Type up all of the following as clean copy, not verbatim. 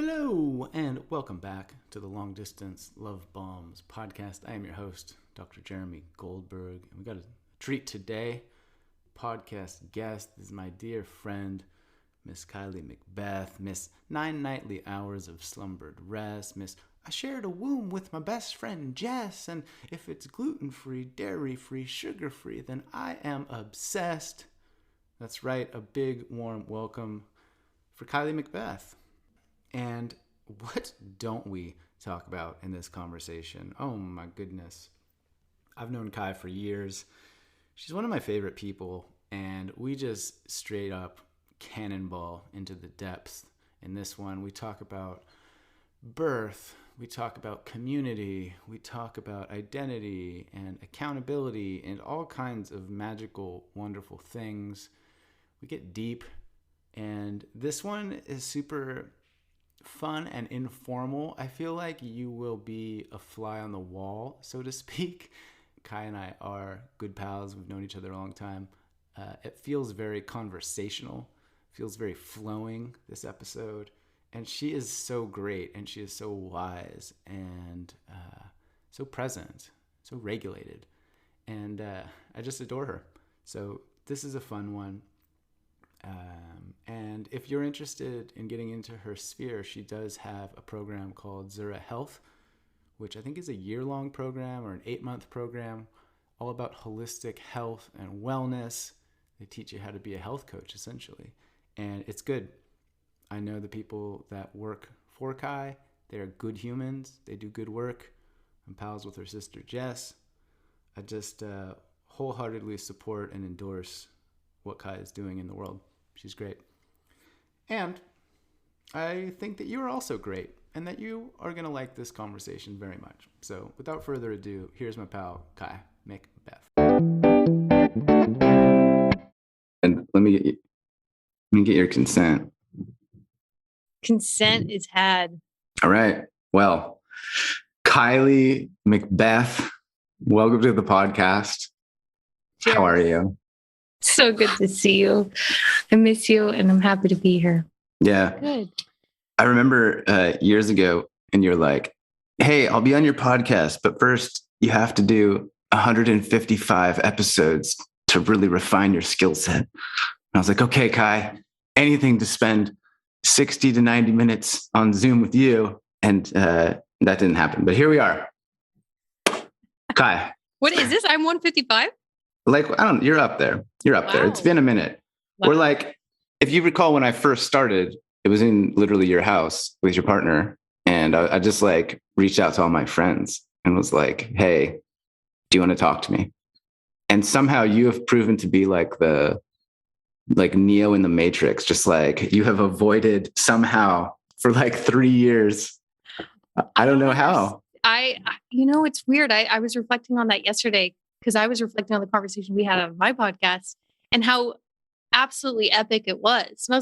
Hello, and welcome back to the Long Distance Love Bombs podcast. I am your host, Dr. Jeremy Goldberg, and we got a treat today. Podcast guest is my dear friend, Miss Kylie McBeath, Miss 9 Nightly Hours of Slumbered Rest, Miss I shared a womb with my best friend Jess, and if it's gluten-free, dairy-free, sugar-free, then I am obsessed. That's right, a big warm welcome for Kylie McBeath. And what don't we talk about in this conversation? Oh my goodness. I've known Kai for years. She's one of my favorite people, and we just straight up cannonball into the depths. In this one, we talk about birth, we talk about community, we talk about identity and accountability and all kinds of magical, wonderful things. We get deep, and this one is super fun and informal. I feel like you will be a fly on the wall, so to speak. Kai and I are good pals. We've known each other a long time. It feels very conversational, feels very flowing, this episode. And she is so great, and she is so wise and so present, so regulated. And I just adore her. So this is a fun one. And if you're interested in getting into her sphere, she does have a program called Zura Health, which I think is a year-long program or an 8-month program, all about holistic health and wellness. They teach you how to be a health coach, essentially. And it's good. I know the people that work for Kai. They're good humans. They do good work. I'm pals with her sister, Jess. I just wholeheartedly support and endorse what Kai is doing in the world. She's great. And I think that you are also great and that you are going to like this conversation very much. So without further ado, here's my pal, Kai McBeath. And let me get your consent. Consent is had. All right. Well, Kylie McBeath, welcome to the podcast. Cheers. How are you? So good to see you. I miss you, and I'm happy to be here. Yeah. Good. I remember years ago, and you're like, hey, I'll be on your podcast, but first you have to do 155 episodes to really refine your skill set. And I was like, okay, Kai, anything to spend 60 to 90 minutes on Zoom with you. And that didn't happen, but here we are. Kai. What is this? I'm 155? Like, you're up there. You're up there. It's been a minute. Wow. We're like, if you recall when I first started, it was in literally your house with your partner. And I just like reached out to all my friends and was like, hey, do you want to talk to me? And somehow you have proven to be like Neo in the Matrix, just like you have avoided somehow for like 3 years. I don't know how. It's weird. I was reflecting on that yesterday because I was reflecting on the conversation we had on my podcast and how absolutely epic it was. And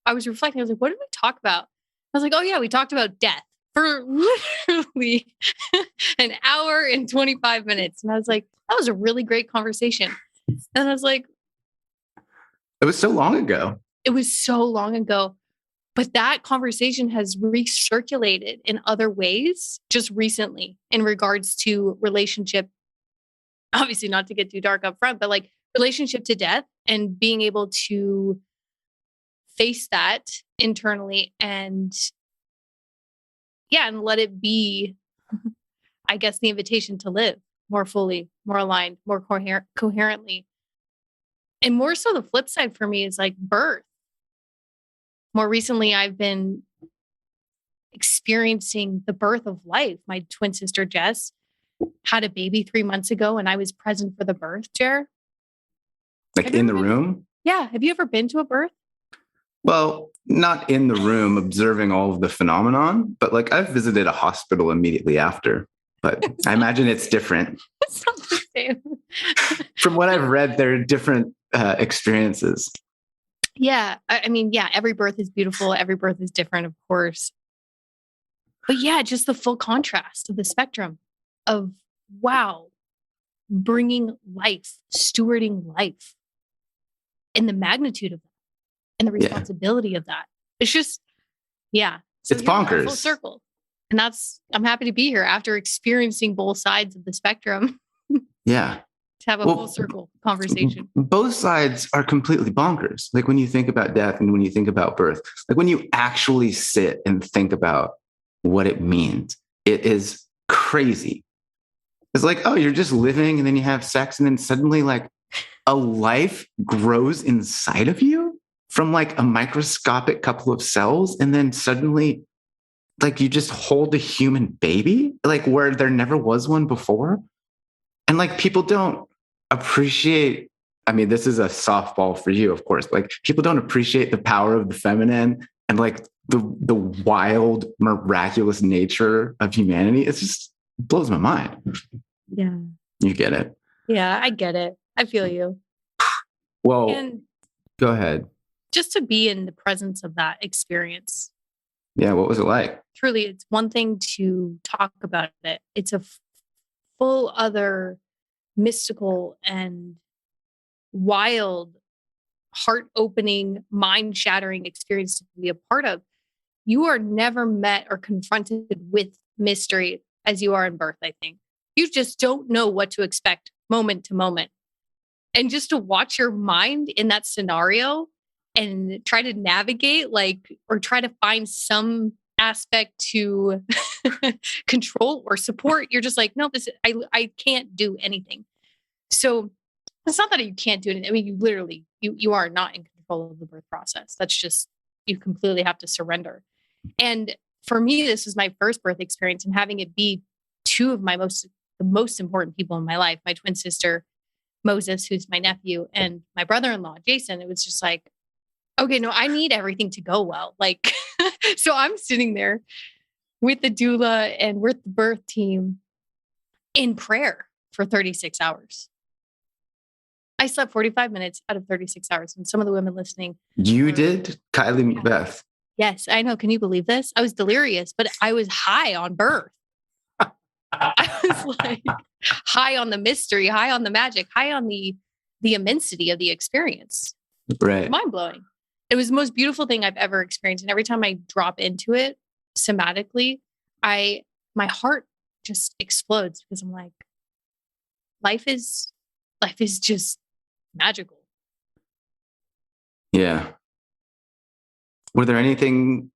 I was reflecting. I was like, what did we talk about? I was like, oh yeah, we talked about death for literally an hour and 25 minutes. And I was like, that was a really great conversation. And I was like, it was so long ago. It was so long ago. But that conversation has recirculated in other ways just recently in regards to relationship. Obviously not to get too dark up front, but like relationship to death and being able to face that internally and let it be, I guess, the invitation to live more fully, more aligned, more coherently. And more so the flip side for me is like birth. More recently, I've been experiencing the birth of life. My twin sister, Jess, had a baby 3 months ago, and I was present for the birth, Jer. Like in the room? Yeah. Have you ever been to a birth? Well, not in the room observing all of the phenomenon, but like I've visited a hospital immediately after. But I imagine it's different. It's not the same. From what I've read, there are different experiences. Yeah. I mean, every birth is beautiful. Every birth is different, of course. But yeah, just the full contrast of the spectrum of, wow, bringing life, stewarding life, and the magnitude of that and the responsibility of that. It's just, So It's here we are, full bonkers. circle. And I'm happy to be here after experiencing both sides of the spectrum. Yeah. To have a full circle conversation. Both sides are completely bonkers. Like when you think about death and when you think about birth, like when you actually sit and think about what it means, it is crazy. It's like, oh, you're just living and then you have sex and then suddenly like a life grows inside of you from like a microscopic couple of cells. And then suddenly like you just hold a human baby, like where there never was one before. And like people don't appreciate, I mean, this is a softball for you, of course. Like people don't appreciate the power of the feminine and like the wild, miraculous nature of humanity. It's just blows my mind. Yeah. You get it. Yeah, I get it. I feel you. Well, and go ahead. Just to be in the presence of that experience. Yeah. What was it like? Truly, it's one thing to talk about it. It's a full other mystical and wild, heart-opening, mind-shattering experience to be a part of. You are never met or confronted with mystery as you are in birth, I think. You just don't know what to expect moment to moment. And just to watch your mind in that scenario and try to navigate, like, or try to find some aspect to control or support, you're just like, no, I can't do anything. So it's not that you can't do anything. I mean, you literally, you are not in control of the birth process. That's just, you completely have to surrender. And for me, this was my first birth experience, and having it be two of the most important people in my life, my twin sister, Moses, who's my nephew, and my brother-in-law, Jason. It was just like, okay, no, I need everything to go well. Like, so I'm sitting there with the doula and with the birth team in prayer for 36 hours. I slept 45 minutes out of 36 hours. And some of the women listening. You did? Kylie McBeath. Yes, I know. Can you believe this? I was delirious, but I was high on birth. I was like high on the mystery, high on the magic, high on the immensity of the experience. Right. Mind blowing. It was the most beautiful thing I've ever experienced. And every time I drop into it somatically, my heart just explodes because I'm like, life is just magical. Yeah. Was there anything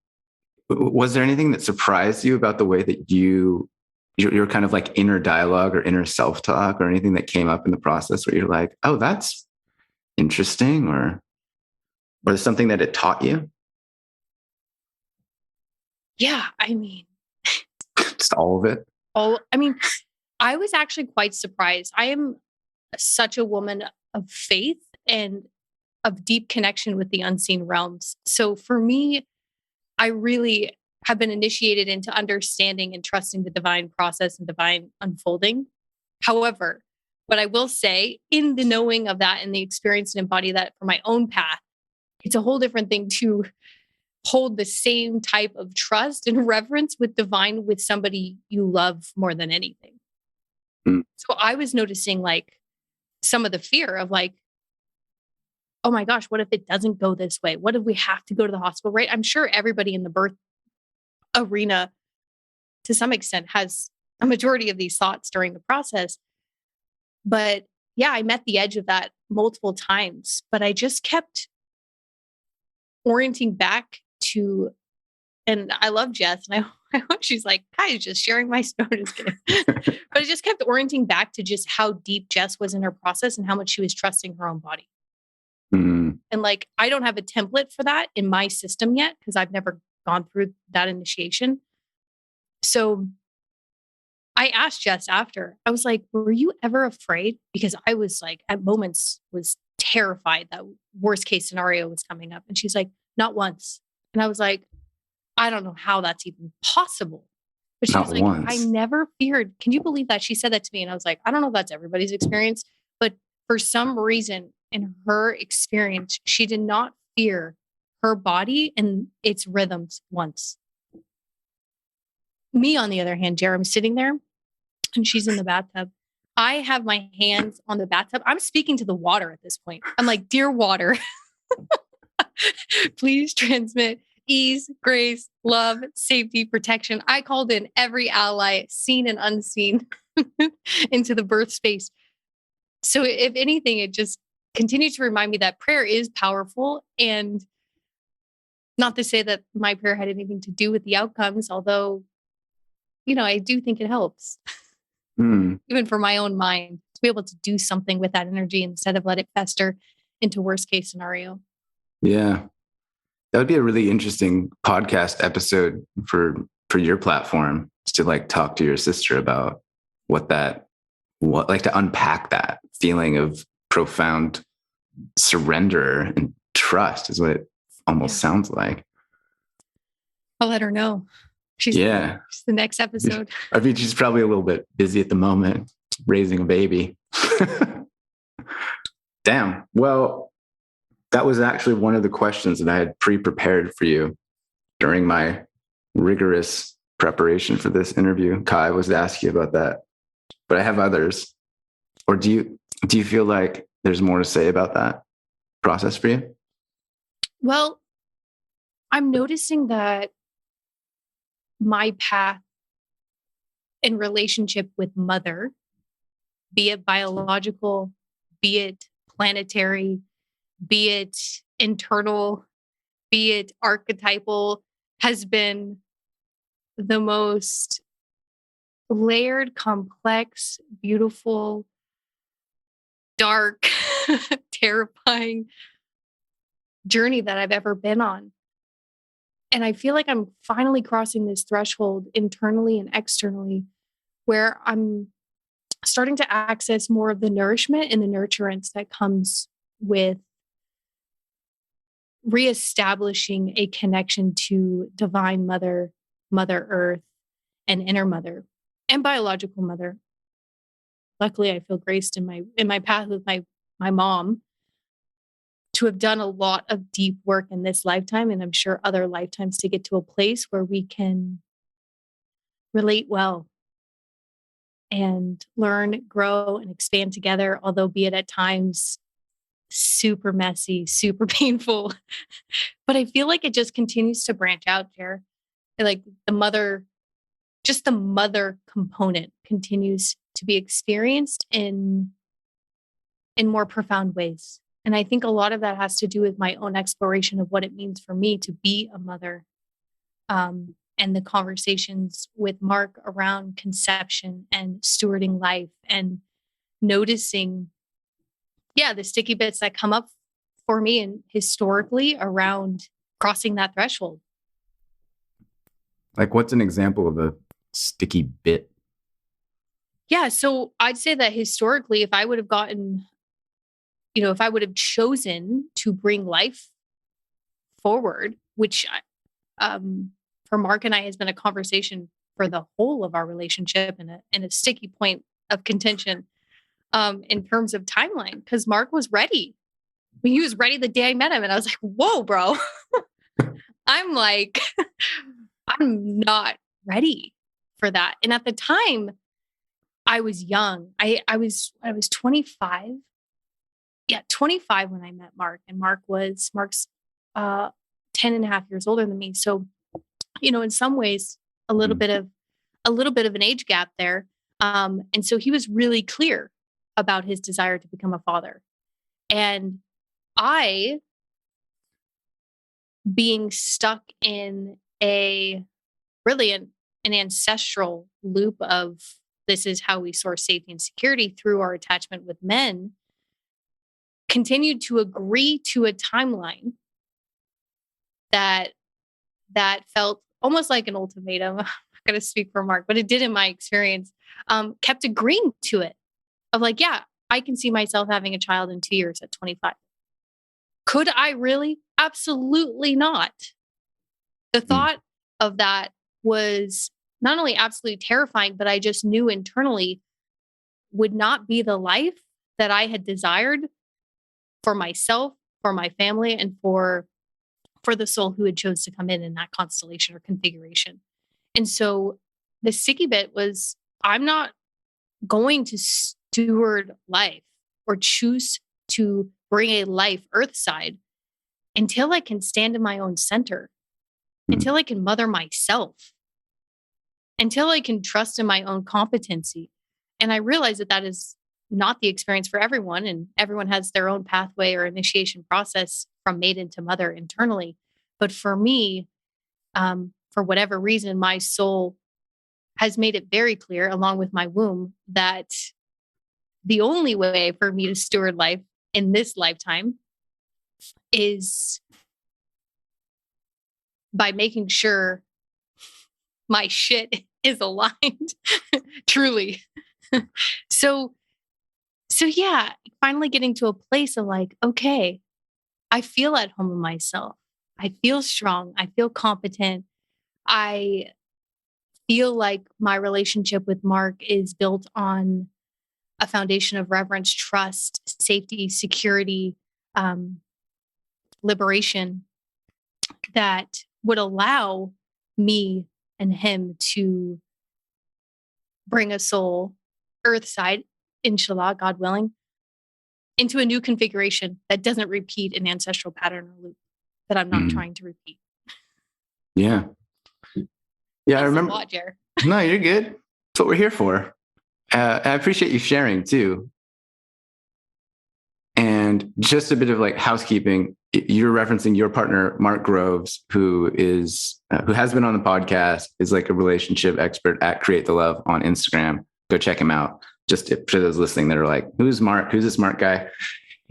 that surprised you about the way that your kind of like inner dialogue or inner self-talk or anything that came up in the process where you're like, oh, that's interesting, or something that it taught you? Yeah. I mean, just all of it. I was actually quite surprised. I am such a woman of faith and of deep connection with the unseen realms. So for me, I really have been initiated into understanding and trusting the divine process and divine unfolding. However, what I will say, in the knowing of that and the experience and embody that for my own path, it's a whole different thing to hold the same type of trust and reverence with divine with somebody you love more than anything. So I was noticing like some of the fear of like, oh my gosh, what if it doesn't go this way? What if we have to go to the hospital, right? I'm sure everybody in the birth arena to some extent has a majority of these thoughts during the process. But yeah, I met the edge of that multiple times, but I just kept orienting back to, and I love Jess, and I hope she's like, hi, just sharing my story. But I just kept orienting back to just how deep Jess was in her process and how much she was trusting her own body. Mm-hmm. And like, I don't have a template for that in my system yet because I've never gone through that initiation. So I asked Jess after, I was like, were you ever afraid? Because I was like, at moments was terrified that worst case scenario was coming up. And she's like, not once. And I was like, I don't know how that's even possible. But she not was like, once. I never feared. Can you believe that? She said that to me. And I was like, I don't know if that's everybody's experience, but for some reason in her experience, she did not fear her body and its rhythms once. Me, on the other hand, Jerem's sitting there and she's in the bathtub. I have my hands on the bathtub. I'm speaking to the water at this point. I'm like, dear water, please transmit ease, grace, love, safety, protection. I called in every ally, seen and unseen, into the birth space. So if anything, it just continues to remind me that prayer is powerful, and not to say that my prayer had anything to do with the outcomes, although, I do think it helps, even for my own mind, to be able to do something with that energy instead of let it fester into worst case scenario. Yeah. That would be a really interesting podcast episode for your platform, to like talk to your sister about what to unpack that feeling of profound surrender and trust is what it almost sounds like. I'll let her know. She's the next episode. I mean, she's probably a little bit busy at the moment, raising a baby. Damn. Well, that was actually one of the questions that I had pre-prepared for you during my rigorous preparation for this interview. Kai was to ask you about that, but I have others. Or do you feel like there's more to say about that process for you? Well, I'm noticing that my path in relationship with mother, be it biological, be it planetary, be it internal, be it archetypal, has been the most layered, complex, beautiful, dark, terrifying journey that I've ever been on. And I feel like I'm finally crossing this threshold internally and externally where I'm starting to access more of the nourishment and the nurturance that comes with reestablishing a connection to divine mother, Mother Earth, and inner mother and biological mother. Luckily, I feel graced in my path with my mom to have done a lot of deep work in this lifetime, and I'm sure other lifetimes, to get to a place where we can relate well and learn, grow, and expand together, although be it at times super messy, super painful. But I feel like it just continues to branch out, Jer. Like the mother component continues to be experienced in more profound ways. And I think a lot of that has to do with my own exploration of what it means for me to be a mother. And the conversations with Mark around conception and stewarding life and noticing, the sticky bits that come up for me and historically around crossing that threshold. Like, what's an example of a sticky bit? Yeah. So I'd say that historically, if I would have gotten, if I would have chosen to bring life forward, which for Mark and I has been a conversation for the whole of our relationship and a sticky point of contention in terms of timeline, because Mark was ready. I mean, he was ready the day I met him, and I was like, whoa, bro. I'm not ready for that. And at the time, I was young. I was 25. Yeah, 25 when I met Mark, and Mark's 10 and a half years older than me. So, in some ways, a little bit of an age gap there. And so he was really clear about his desire to become a father. And I, being stuck in an ancestral loop of this is how we source safety and security through our attachment with men, continued to agree to a timeline that felt almost like an ultimatum. I'm not going to speak for Mark, but it did in my experience. Kept agreeing to it of like, yeah, I can see myself having a child in 2 years at 25. Could I really? Absolutely not. The thought of that was not only absolutely terrifying, but I just knew internally would not be the life that I had desired for myself, for my family, and for the soul who had chose to come in that constellation or configuration. And so the sticky bit was, I'm not going to steward life or choose to bring a life earth side until I can stand in my own center until I can mother myself, until I can trust in my own competency. And I realize that that is not the experience for everyone, and everyone has their own pathway or initiation process from maiden to mother internally. But for me, for whatever reason, my soul has made it very clear, along with my womb, that the only way for me to steward life in this lifetime is by making sure my shit is aligned. Truly. So yeah, finally getting to a place of like, okay, I feel at home in myself. I feel strong. I feel competent. I feel like my relationship with Mark is built on a foundation of reverence, trust, safety, security, liberation that would allow me and him to bring a soul earthside, inshallah, God willing, into a new configuration that doesn't repeat an ancestral pattern or loop that I'm not trying to repeat. Yeah. Yeah, I remember. No, you're good. That's what we're here for. I appreciate you sharing too. And just a bit of like housekeeping. You're referencing your partner, Mark Groves, who has been on the podcast, is like a relationship expert at Create the Love on Instagram. Go check him out. Just for those listening that are like, who's Mark? Who's this Mark guy?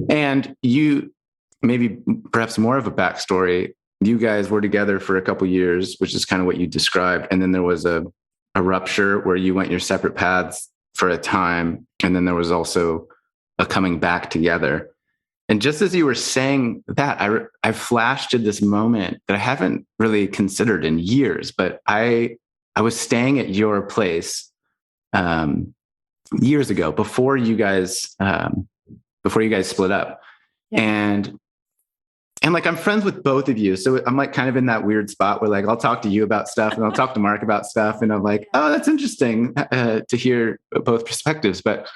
And you, maybe perhaps more of a backstory. You guys were together for a couple of years, which is kind of what you described. And then there was a rupture where you went your separate paths for a time. And then there was also a coming back together. And just as you were saying that, I flashed to this moment that I haven't really considered in years, but I was staying at your place years ago before you guys split up. Yeah. And like, I'm friends with both of you. So I'm like kind of in that weird spot where like, I'll talk to you about stuff and I'll talk to Mark about stuff. And I'm like, oh, that's interesting to hear both perspectives. But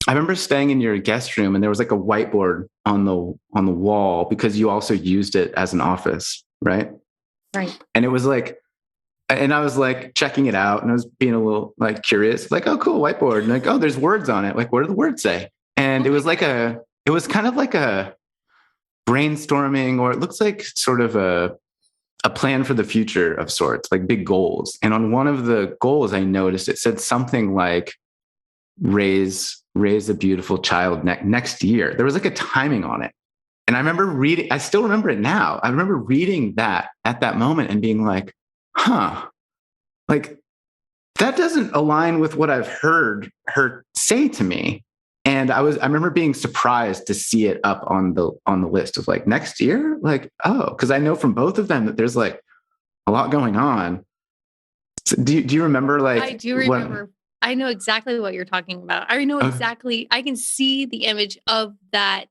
I remember staying in your guest room and there was like a whiteboard on the wall because you also used it as an office. Right. Right. And it was like, and I was like checking it out and I was being a little like curious, like, oh, cool, whiteboard. And like, oh, there's words on it. Like, what do the words say? And it was kind of like a brainstorming, or it looks like sort of a plan for the future of sorts, like big goals. And on one of the goals, I noticed it said something like raise a beautiful child next year. There was like a timing on it. And I remember I still remember it now. I remember reading that at that moment and being like, huh, like that doesn't align with what I've heard her say to me. And I remember being surprised to see it up on the list of like next year, like, oh, because I know from both of them that there's like a lot going on. So do you remember like? I do remember. I know exactly what you're talking about. I know exactly. I can see the image of that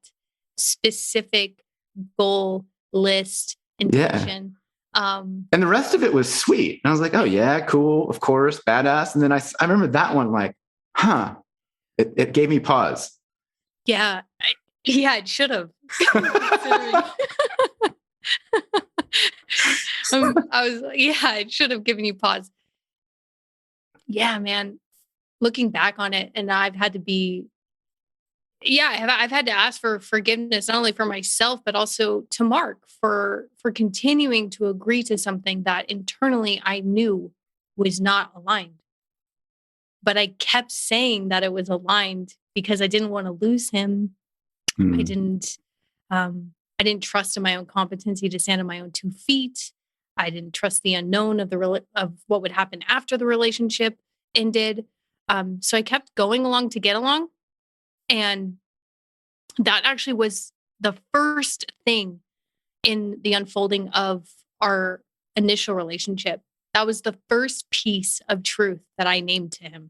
specific goal list intention. Yeah. And the rest of it was sweet. And I was like, oh yeah, cool, of course, badass. And then I remember that one like, huh. It gave me pause. Yeah. It should have. It should have given you pause. Yeah, man. Looking back on it, and I've had to ask for forgiveness, not only for myself, but also to Mark for continuing to agree to something that internally I knew was not aligned. But I kept saying that it was aligned because I didn't want to lose him. I didn't trust in my own competency to stand on my own 2 feet. I didn't trust the unknown of what would happen after the relationship ended. So I kept going along to get along. And that actually was the first thing in the unfolding of our initial relationship. That was the first piece of truth that I named to him.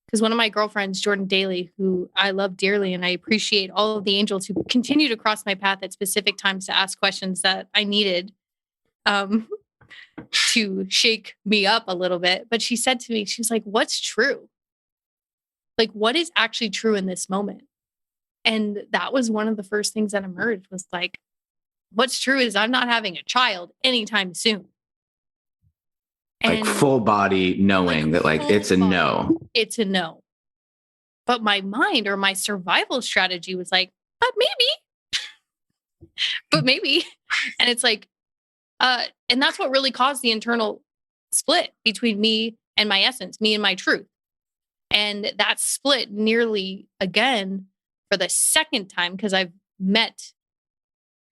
Because one of my girlfriends, Jordan Daly, who I love dearly, and I appreciate all of the angels who continue to cross my path at specific times to ask questions that I needed to shake me up a little bit. But she said to me, she was like, what's true? Like, what is actually true in this moment? And that was one of the first things that emerged was like, what's true is I'm not having a child anytime soon. Like full body knowing that like it's a no. It's a no. But my mind or my survival strategy was like, but maybe. And it's like, and that's what really caused the internal split between me and my essence, me and my truth. And that split nearly again for the second time, because I've met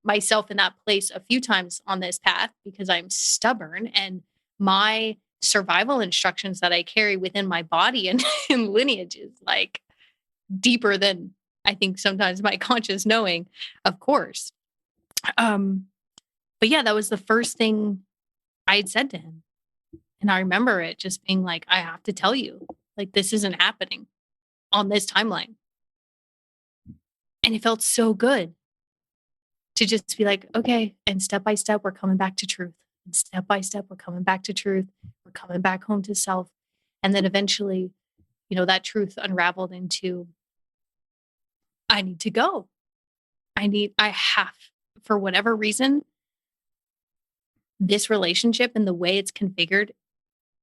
myself in that place a few times on this path because I'm stubborn, and my survival instructions that I carry within my body and in lineage is like deeper than I think sometimes my conscious knowing, of course. But yeah, that was the first thing I had said to him. And I remember it just being like, I have to tell you, like, this isn't happening on this timeline. And it felt so good to just be like, okay. And step by step, we're coming back to truth. And step by step, we're coming back to truth. We're coming back home to self. And then eventually, you know, that truth unraveled into, I need to go. I have, for whatever reason, this relationship and the way it's configured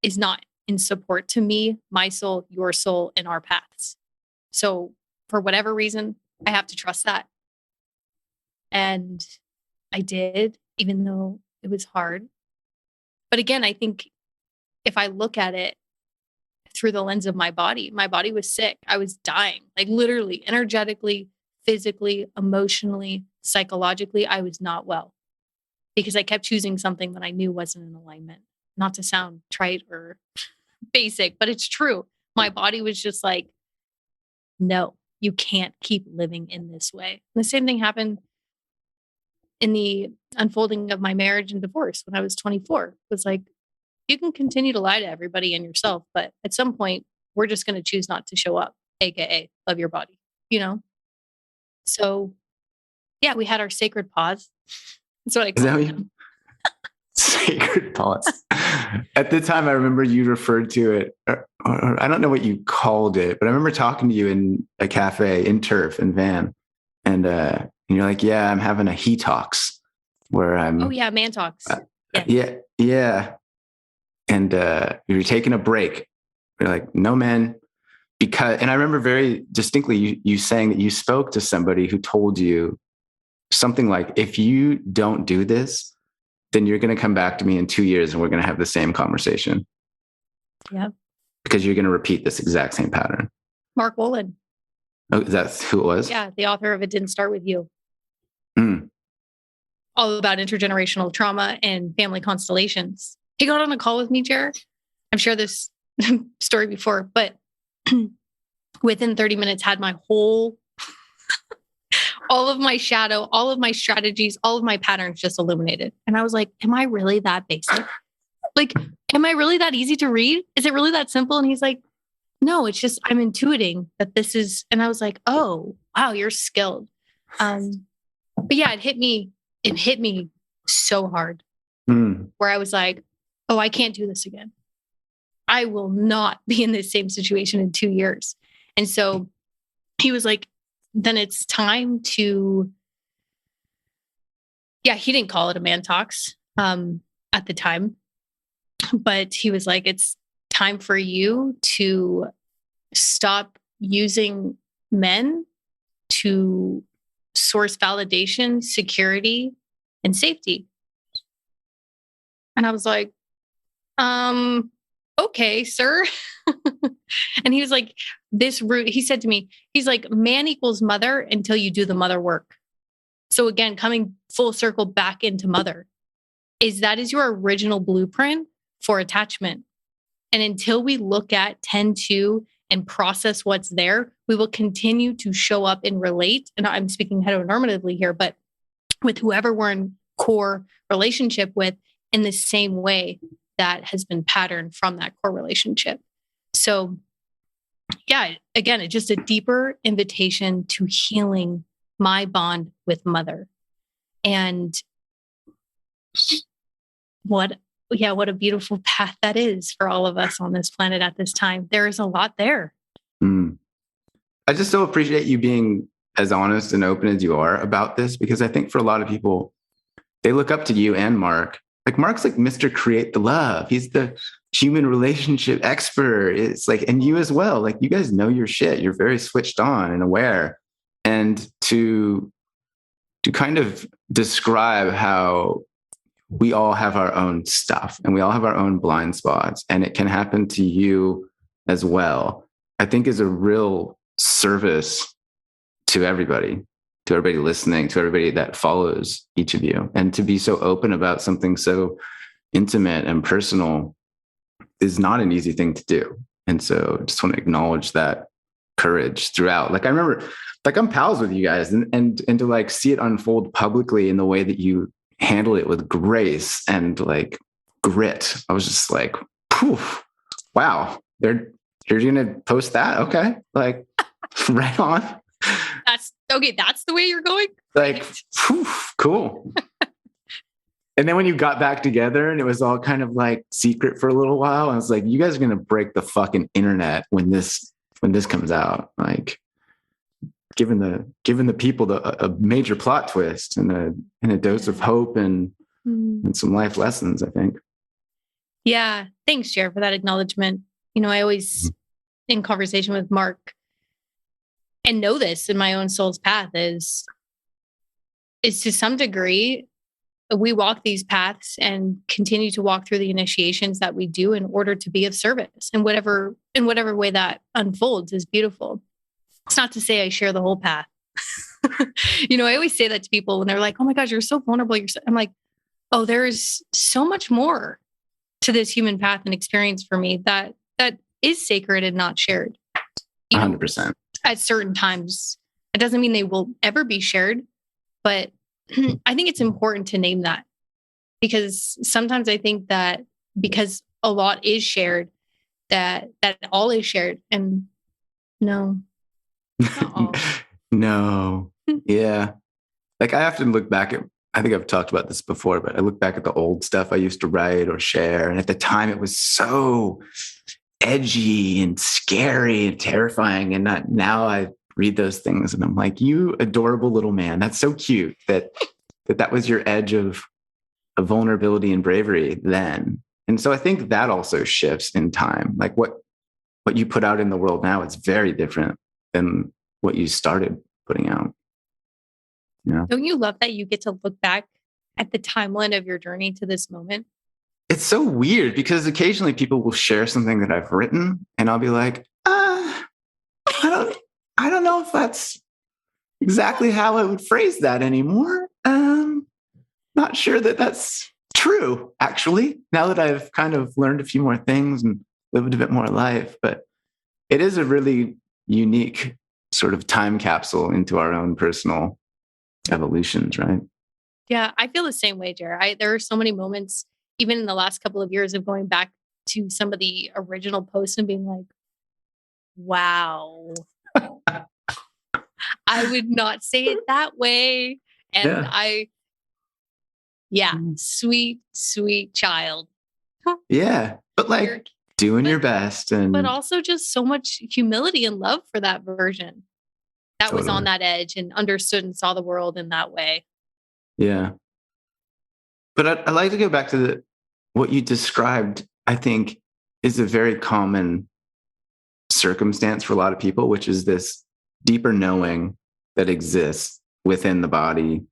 is not in support to me, my soul, your soul, and our paths. So for whatever reason, I have to trust that. And I did, even though it was hard. But again, I think if I look at it through the lens of my body was sick. I was dying, like literally, energetically, physically, emotionally, psychologically, I was not well because I kept choosing something that I knew wasn't in alignment. Not to sound trite or basic, but it's true. My body was just like, no, you can't keep living in this way. And the same thing happened in the unfolding of my marriage and divorce when I was 24. It was like, you can continue to lie to everybody and yourself, but at some point, we're just going to choose not to show up, AKA love your body, you know? So yeah, we had our sacred pause. That's what I call it. Sacred pause. At the time, I remember you referred to it, or I don't know what you called it, but I remember talking to you in a cafe in Turf in Van. And you're like, yeah, I'm having a he talks where I'm. Oh yeah, man talks. Yeah. And you're taking a break. You're like, no, man. And I remember very distinctly you saying that you spoke to somebody who told you something like, if you don't do this, then you're going to come back to me in 2 years and we're going to have the same conversation. Yeah. Because you're going to repeat this exact same pattern. Mark Wolin. Oh, that's who it was? Yeah. The author of It Didn't Start With You. Mm. All about intergenerational trauma and family constellations. He got on a call with me, Jared. I've shared this story before, but within 30 minutes had my whole, all of my shadow, all of my strategies, all of my patterns just illuminated. And I was like, am I really that basic? Like, am I really that easy to read? Is it really that simple? And he's like, no, it's just, I'm intuiting that this is, and I was like, oh, wow, you're skilled. But yeah, it hit me so hard where I was like, oh, I can't do this again. I will not be in this same situation in 2 years. And so he was like, then it's time to, yeah, he didn't call it a man talks at the time, but he was like, it's time for you to stop using men to source validation, security, and safety. And I was like, okay, sir. And he was like, he said to me, he's like, man equals mother until you do the mother work. So again, coming full circle back into mother, that is your original blueprint for attachment. And until we look at, tend to, and process what's there, we will continue to show up and relate. And I'm speaking heteronormatively here, but with whoever we're in core relationship with in the same way that has been patterned from that core relationship. So yeah, again, it's just a deeper invitation to healing my bond with mother. And what a beautiful path that is for all of us on this planet at this time. There is a lot there. I just so appreciate you being as honest and open as you are about this, because I think for a lot of people, they look up to you and Mark. Like Mark's like Mr. Create the Love. He's the human relationship expert. It's like, and you as well. Like you guys know your shit. You're very switched on and aware. And to kind of describe how we all have our own stuff and we all have our own blind spots, and it can happen to you as well, I think is a real service to everybody listening, to everybody that follows each of you. And to be so open about something so intimate and personal is not an easy thing to do. And so I just want to acknowledge that courage throughout. Like I remember, like I'm pals with you guys, and to like see it unfold publicly in the way that you handle it with grace and like grit. I was just like, poof, wow, you're gonna post that? Okay. Like right on. That's okay. That's the way you're going. Like, poof, cool. And then when you got back together and it was all kind of like secret for a little while, I was like, you guys are going to break the fucking internet when this comes out. Like giving the people a major plot twist and a dose of hope and some life lessons, I think. Yeah. Thanks, Jared, for that acknowledgement. You know, I always in conversation with Mark and know this in my own soul's path is to some degree, we walk these paths and continue to walk through the initiations that we do in order to be of service, and whatever way that unfolds is beautiful. It's not to say I share the whole path. You know, I always say that to people when they're like, oh my gosh, you're so vulnerable. I'm like, oh, there is so much more to this human path and experience for me that is sacred and not shared. 100%. At certain times. It doesn't mean they will ever be shared, but I think it's important to name that, because sometimes I think that because a lot is shared, that all is shared, and no, not all. No. Yeah. Like I often look back at, I think I've talked about this before, but I look back at the old stuff I used to write or share. And at the time it was so edgy and scary and terrifying. And now I read those things and I'm like, you adorable little man. That's so cute that was your edge of vulnerability and bravery then. And so I think that also shifts in time. Like what you put out in the world now, it's very different than what you started putting out. Yeah. Don't you love that you get to look back at the timeline of your journey to this moment? It's so weird because occasionally people will share something that I've written and I'll be like, I don't know if that's exactly how I would phrase that anymore. Not sure that that's true, actually, now that I've kind of learned a few more things and lived a bit more life. But it is a really unique sort of time capsule into our own personal evolutions, right? Yeah, I feel the same way, Jared. There are so many moments, even in the last couple of years, of going back to some of the original posts and being like, wow, I would not say it that way. And sweet, sweet child. Yeah. But like doing your best. But also just so much humility and love for that version that was on that edge and understood and saw the world in that way. Yeah. But I'd like to go back to what you described, I think, is a very common circumstance for a lot of people, which is this deeper knowing that exists within the body,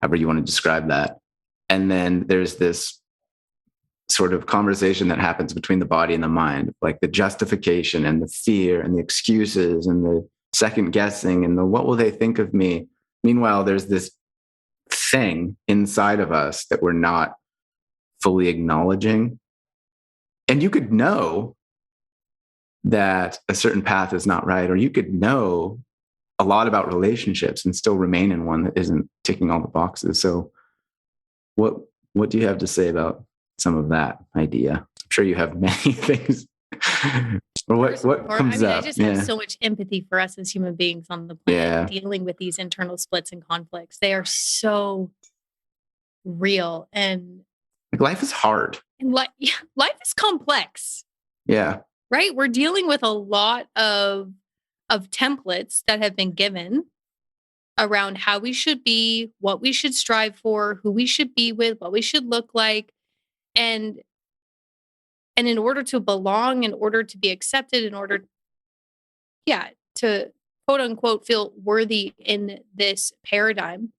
however you want to describe that. And then there's this sort of conversation that happens between the body and the mind, like the justification and the fear and the excuses and the second guessing and the what will they think of me. Meanwhile, there's this thing inside of us that we're not fully acknowledging. And you could know that a certain path is not right, or you could know a lot about relationships and still remain in one that isn't ticking all the boxes. So what do you have to say about some of that idea? I'm sure you have many things. Or what comes up? I just have so much empathy for us as human beings on the planet dealing with these internal splits and conflicts. They are so real, and like life is hard. And life is complex. Yeah. Right? We're dealing with a lot of templates that have been given around how we should be, what we should strive for, who we should be with, what we should look like. And in order to belong, in order to be accepted, in order, to quote unquote feel worthy in this paradigm,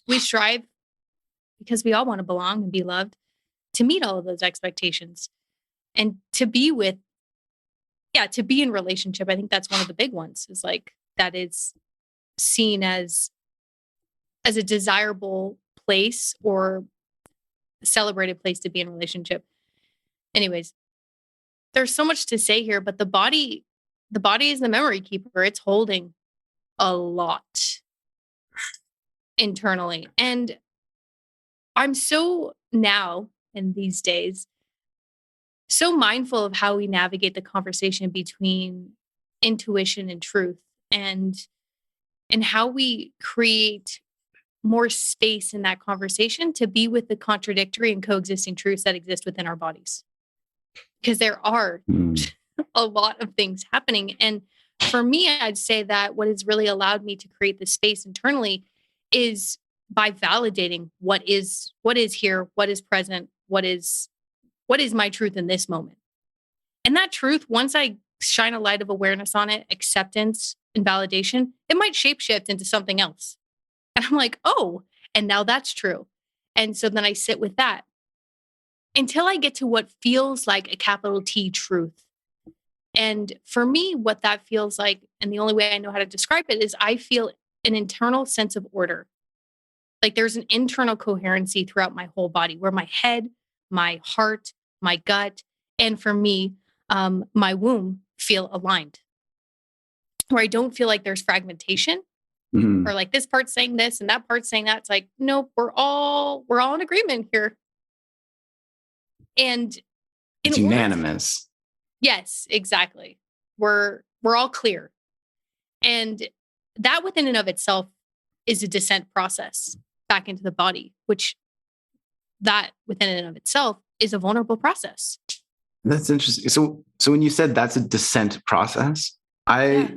we strive because we all want to belong and be loved to meet all of those expectations and to be in relationship. I think that's one of the big ones, is like that is seen as a desirable place or celebrated place to be in relationship. Anyways, there's so much to say here, but the body is the memory keeper. It's holding a lot internally. And I'm so now in these days so mindful of how we navigate the conversation between intuition and truth, and how we create more space in that conversation to be with the contradictory and coexisting truths that exist within our bodies. Because there are a lot of things happening. And for me, I'd say that what has really allowed me to create this space internally is by validating what is here, what is present, what is my truth in this moment. And that truth, once I shine a light of awareness on it, acceptance and validation, it might shapeshift into something else. And I'm like, oh, and now that's true. And so then I sit with that until I get to what feels like a capital T truth. And for me, what that feels like, and the only way I know how to describe it, is I feel an internal sense of order. Like there's an internal coherency throughout my whole body, where my head, my heart, my gut, and for me, my womb feel aligned. Where I don't feel like there's fragmentation, or like this part's saying this and that part's saying that. It's like, nope, we're all in agreement here. And it's unanimous. Yes, exactly. We're all clear. And that within and of itself is a descent process back into the body, which that within and of itself is a vulnerable process. That's interesting. So when you said that's a descent process, I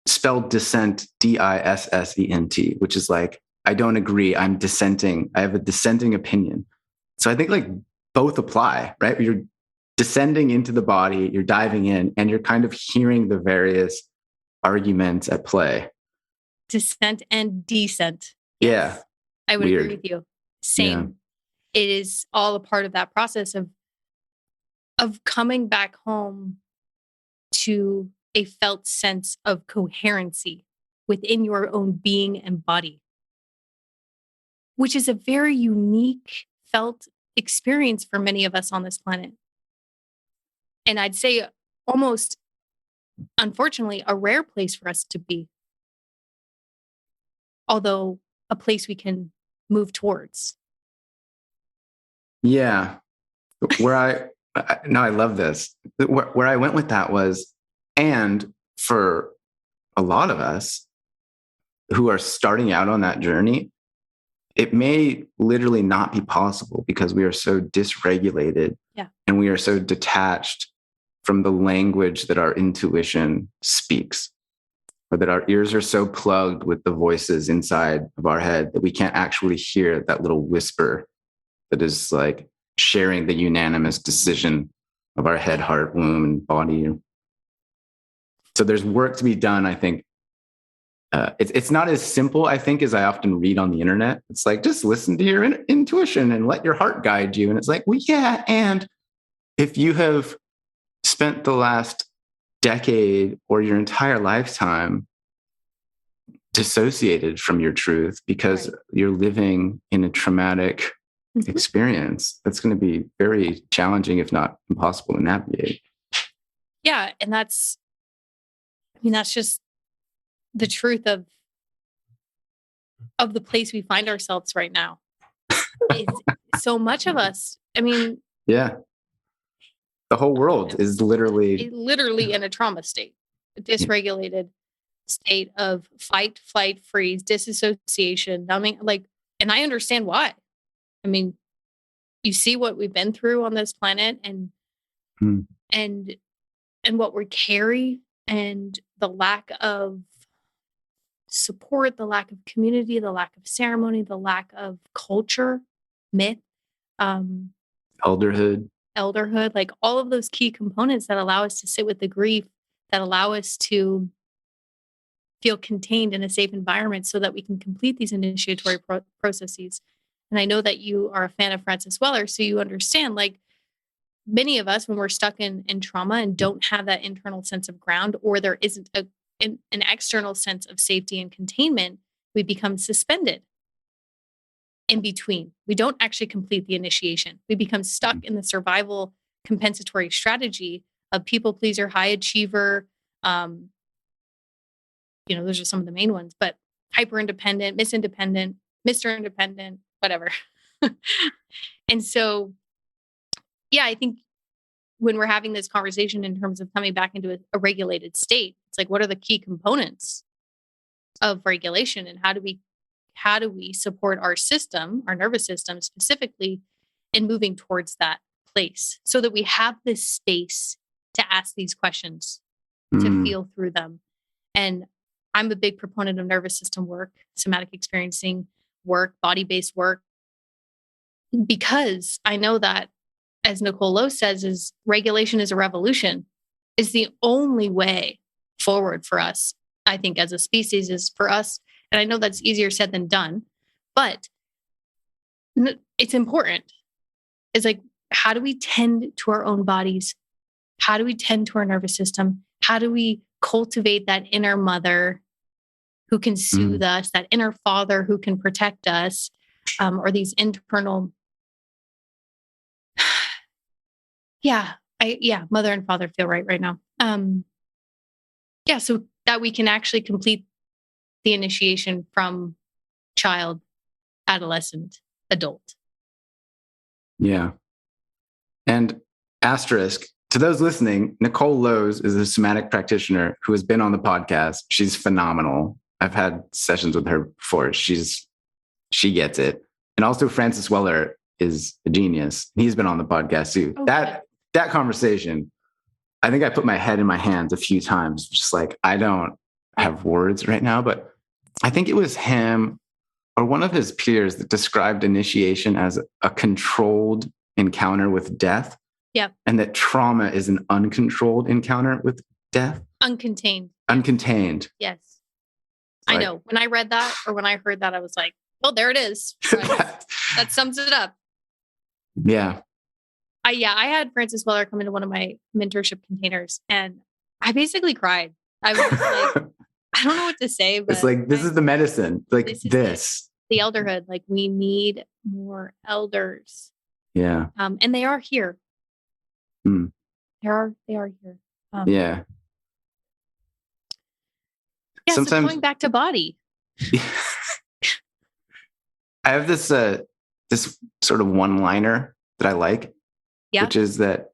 spelled dissent DISSENT, which is like, I don't agree. I'm dissenting. I have a dissenting opinion. So I think like both apply, right? You're descending into the body, you're diving in, and you're kind of hearing the various arguments at play. Descent and descent. Yeah. I would agree with you. Same. Yeah. It is all a part of that process of coming back home to a felt sense of coherency within your own being and body, which is a very unique felt experience for many of us on this planet. And I'd say almost, unfortunately, a rare place for us to be. Although a place we can move towards. Yeah. I love this. Where I went with that was, and for a lot of us who are starting out on that journey, it may literally not be possible because we are so dysregulated and we are so detached from the language that our intuition speaks, or that our ears are so plugged with the voices inside of our head that we can't actually hear that little whisper that is like sharing the unanimous decision of our head, heart, womb, and body. So there's work to be done, I think. It's not as simple, I think, as I often read on the internet. It's like, just listen to your intuition and let your heart guide you. And it's like, well, yeah. And if you have spent the last decade or your entire lifetime dissociated from your truth because you're living in a traumatic experience, that's going to be very challenging, if not impossible to navigate. Yeah. And that's just the truth of the place we find ourselves right now. So much of us, the whole world is literally in a trauma state, a dysregulated state of fight, flight, freeze, disassociation, numbing, and I understand why. I mean, you see what we've been through on this planet and what we carry, and the lack of support, the lack of community, the lack of ceremony, the lack of culture, myth, Elderhood. like all of those key components that allow us to sit with the grief, that allow us to feel contained in a safe environment so that we can complete these initiatory processes. And I know that you are a fan of Francis Weller, so you understand, like, many of us, when we're stuck in trauma and don't have that internal sense of ground, or there isn't an external sense of safety and containment, we become suspended in between. We don't actually complete the initiation. We become stuck in the survival compensatory strategy of people pleaser, high achiever. Those are some of the main ones, but hyper independent, Miss Independent, Mr. Independent, whatever. And so, yeah, I think when we're having this conversation in terms of coming back into a regulated state, it's like, what are the key components of regulation, and how do we support our system, our nervous system specifically, in moving towards that place so that we have this space to ask these questions, to feel through them. And I'm a big proponent of nervous system work, somatic experiencing work, body-based work, because I know that, as Nicole Lowe says, is regulation is a revolution. Is the only way forward for us, I think, as a species, is for us. And I know that's easier said than done, but it's important. It's like, how do we tend to our own bodies? How do we tend to our nervous system? How do we cultivate that inner mother who can soothe us, that inner father who can protect us, or these internal, mother and father feel right now. So that we can actually complete the initiation from child, adolescent, adult. Yeah. And asterisk, to those listening, Nicole Lowe is a somatic practitioner who has been on the podcast. She's phenomenal. I've had sessions with her before. She gets it. And also Francis Weller is a genius. He's been on the podcast too. Okay. That conversation, I think I put my head in my hands a few times, just like, I don't have words right now, but I think it was him or one of his peers that described initiation as a controlled encounter with death. Yeah. And that trauma is an uncontrolled encounter with death. Uncontained. Yes. I know. When I read that, or when I heard that, I was like, well, there it is. That sums it up. Yeah. I had Francis Weller come into one of my mentorship containers, and I basically cried. I was just like, I don't know what to say, but it's like, this is the medicine. Like this. The elderhood. Like, we need more elders. Yeah. And they are here. They are here. Yeah. Yeah. Sometimes, so going back to body. I have this sort of one-liner that I like, which is that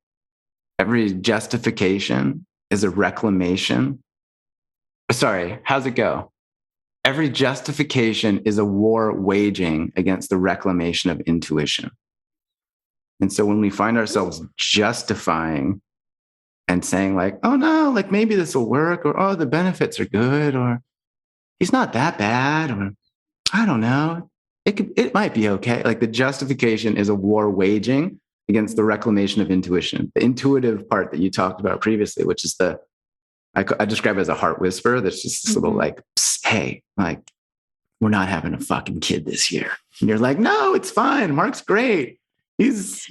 every justification is a reclamation. Sorry, how's it go? Every justification is a war waging against the reclamation of intuition. And so when we find ourselves justifying and saying like, oh no, like maybe this will work, or oh, the benefits are good, or he's not that bad, or I don't know, it might be okay. Like, the justification is a war waging against the reclamation of intuition, the intuitive part that you talked about previously, which is I describe it as a heart whisper. That's just this little like, hey, like, we're not having a fucking kid this year. And you're like, no, it's fine. Mark's great. He's,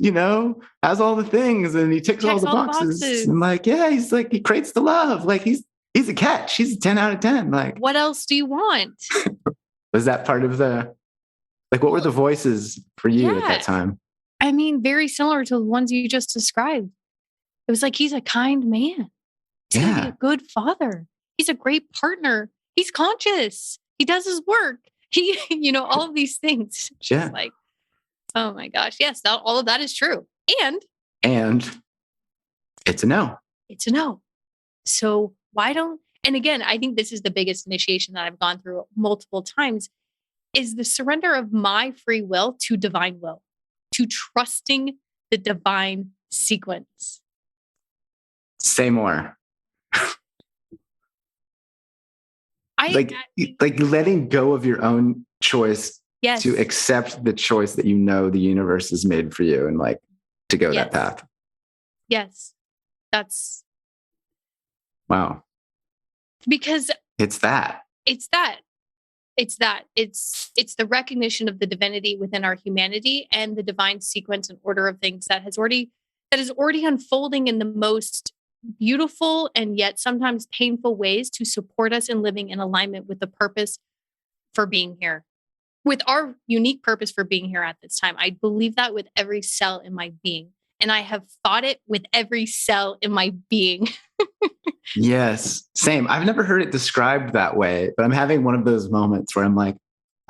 has all the things and he ticks all the boxes. And like, yeah, he's like, he creates the love. Like, he's a catch. He's a 10 out of 10. Like, what else do you want? Was that part of what were the voices for you at that time? I mean, very similar to the ones you just described. It was like, he's a kind man. He's going to be a good father. He's a great partner. He's conscious. He does his work. He, all of these things. Just like, oh my gosh. Yes, all of that is true. And it's a no. It's a no. So and again, I think this is the biggest initiation that I've gone through multiple times, is the surrender of my free will to divine will, to trusting the divine sequence. Say more. like letting go of your own choice yes. to accept the choice that the universe has made for you, and like to go that path. Yes. That's wow. Because it's the recognition of the divinity within our humanity and the divine sequence and order of things that is already unfolding in the most beautiful and yet sometimes painful ways to support us in living in alignment with the purpose for being here, with our unique purpose for being here at this time. I believe that with every cell in my being, and I have thought it with every cell in my being. Yes, same. I've never heard it described that way, but I'm having one of those moments where I'm like,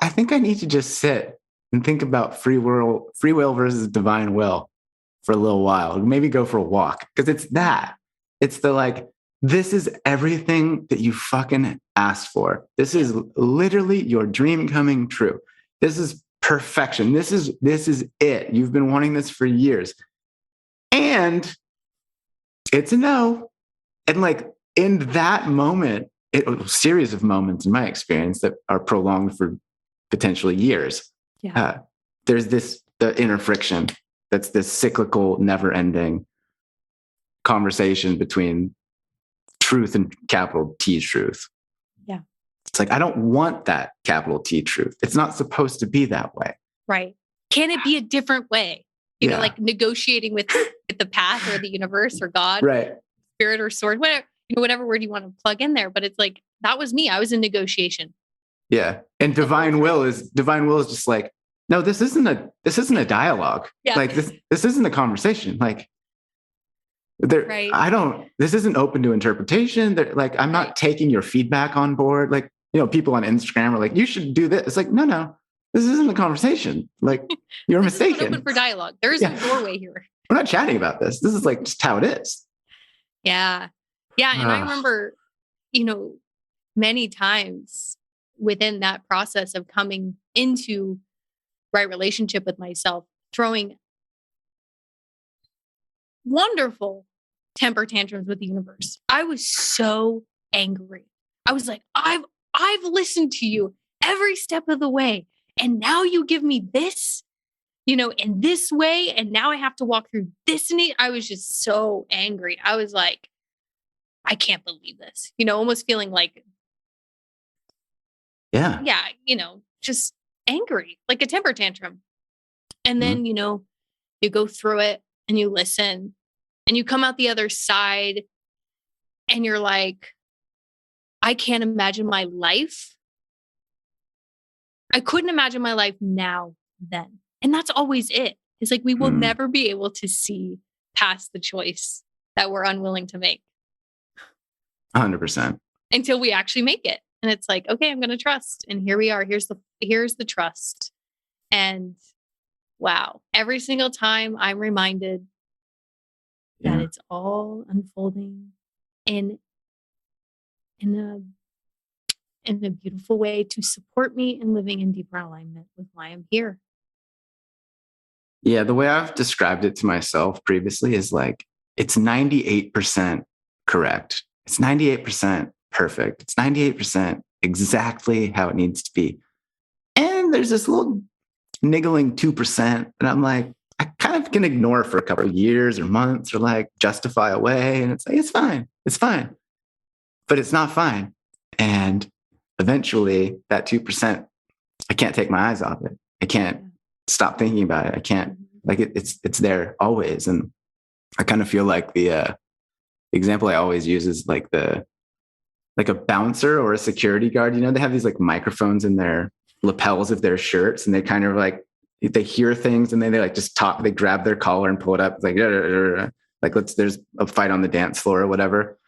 I think I need to just sit and think about free will versus divine will for a little while. Maybe go for a walk, because it's that. It's the like, this is everything that you fucking asked for. This is literally your dream coming true. This is perfection. This is it. You've been wanting this for years. And it's a no. And like in that moment, a series of moments in my experience that are prolonged for potentially years. Yeah. There's the inner friction. That's this cyclical, never-ending conversation between truth and capital T truth. Yeah. It's like, I don't want that capital T truth. It's not supposed to be that way. Right. Can it be a different way? You know, like negotiating with the path or the universe or God, right? Spirit or source, whatever word you want to plug in there. But it's like, that was me. I was in negotiation. Yeah. And divine will is just like, no, this isn't a dialogue. Yeah. Like this isn't a conversation. Like this isn't open to interpretation. Like, I'm not taking your feedback on board. Like, people on Instagram are like, you should do this. It's like, no, this isn't a conversation. Like, you're mistaken. Open for dialogue. There is no doorway here. We're not chatting about this. This is like just how it is. Yeah. Yeah. And I remember, many times within that process of coming into right relationship with myself, throwing wonderful temper tantrums with the universe. I was so angry. I was like, I've listened to you every step of the way. And now you give me this, in this way. And now I have to walk through this. And I was just so angry. I was like, I can't believe this, almost feeling like, just angry, like a temper tantrum. And then, you go through it and you listen and you come out the other side and you're like, I can't imagine my life. I couldn't imagine my life now, then. And that's always it. It's like, we will never be able to see past the choice that we're unwilling to make. 100%. Until we actually make it. And it's like, okay, I'm going to trust. And here we are. Here's the trust. And wow, every single time I'm reminded that it's all unfolding in a beautiful way to support me in living in deeper alignment with why I'm here. Yeah, the way I've described it to myself previously is like, it's 98% correct. It's 98% perfect. It's 98% exactly how it needs to be. And there's this little niggling 2%. And I'm like, I kind of can ignore for a couple of years or months or like justify away. And it's like, it's fine. It's fine. But it's not fine. And eventually that 2%, I can't take my eyes off it. I can't stop thinking about it. I can't, like, it's there always. And I kind of feel like the example I always use is like a bouncer or a security guard. They have these like microphones in their lapels of their shirts, and they kind of like, they hear things and then they like just talk, they grab their collar and pull it up. It's like, there's a fight on the dance floor or whatever.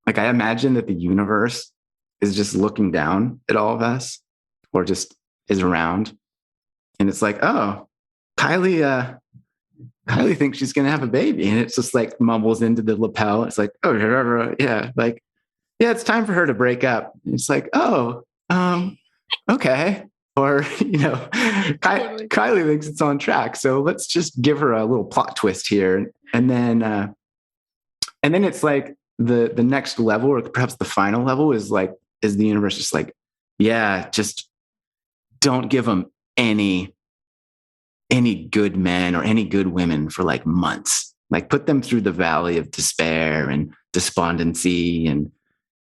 Like, I imagine that the universe is just looking down at all of us, or just is around. And it's like, oh, Kylie thinks she's going to have a baby. And it's just like mumbles into the lapel. It's like, oh, yeah. Like, yeah, it's time for her to break up. And it's like, oh, okay. Or, Kylie thinks it's on track. So let's just give her a little plot twist here. And then it's like the next level, or perhaps the final level, is like is the universe just like, yeah, just don't give them any good men or any good women for like months. Like put them through the valley of despair and despondency and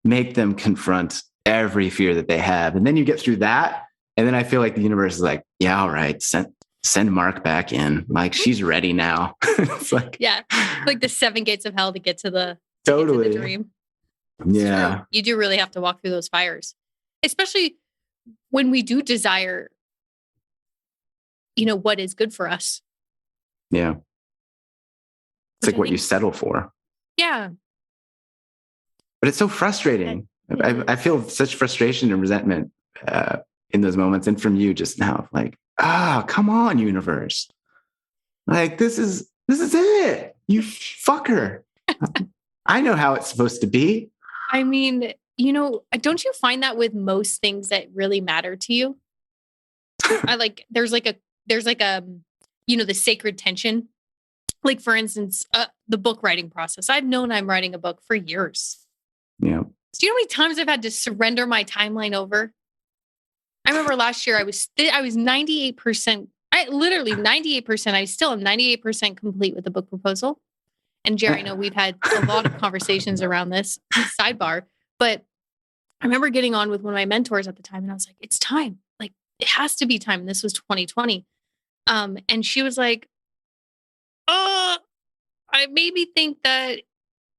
make them confront every fear that they have. And then you get through that. And then I feel like the universe is like, yeah, all right, send Mark back in. Like she's ready now. It's like, yeah, like the 7 gates of hell to get to the totally dream. Yeah. You do really have to walk through those fires, especially when we do desire, what is good for us. Yeah. It's like what you settle for. Yeah. But it's so frustrating. I feel such frustration and resentment in those moments. And from you just now, like, come on, universe. Like, this is it. You fucker. I know how it's supposed to be. I mean, don't you find that with most things that really matter to you? There's the sacred tension. Like, for instance, the book writing process. I've known I'm writing a book for years. Yeah. Do you know how many times I've had to surrender my timeline over? I remember last year I was 98%, literally 98%. I still am 98% complete with the book proposal. And Jerry, I know we've had a lot of conversations around this sidebar, but I remember getting on with one of my mentors at the time and I was like, it's time. Like, it has to be time. And this was 2020. And she was like, I maybe think that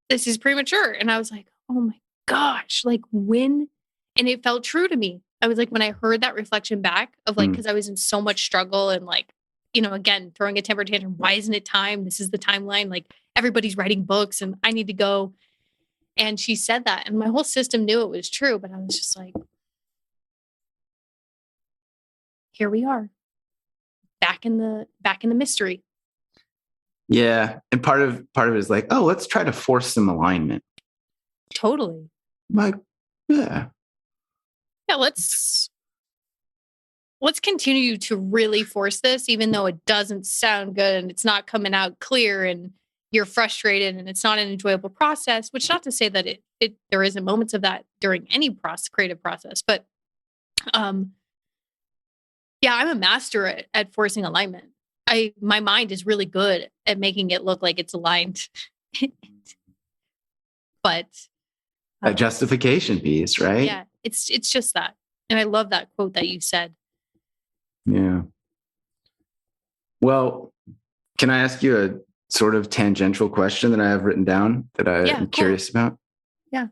this is premature. And I was like, oh my gosh, like when? And it felt true to me. I was like, when I heard that reflection back of like, because I was in so much struggle and like, again, throwing a temper tantrum. Why isn't it time? This is the timeline. Like everybody's writing books and I need to go. And she said that. And my whole system knew it was true. But I was just like, here we are. Back in the mystery. Yeah. And part of it is like, let's try to force some alignment. Totally. Like, yeah. Yeah, let's continue to really force this, even though it doesn't sound good and it's not coming out clear and you're frustrated and it's not an enjoyable process, which not to say that there isn't moments of that during any creative process, but yeah, I'm a master at forcing alignment. My mind is really good at making it look like it's aligned. But a justification piece, right? Yeah, it's just that. And I love that quote that you said. Yeah. Well, can I ask you a sort of tangential question that I have written down that I'm curious about? Yeah.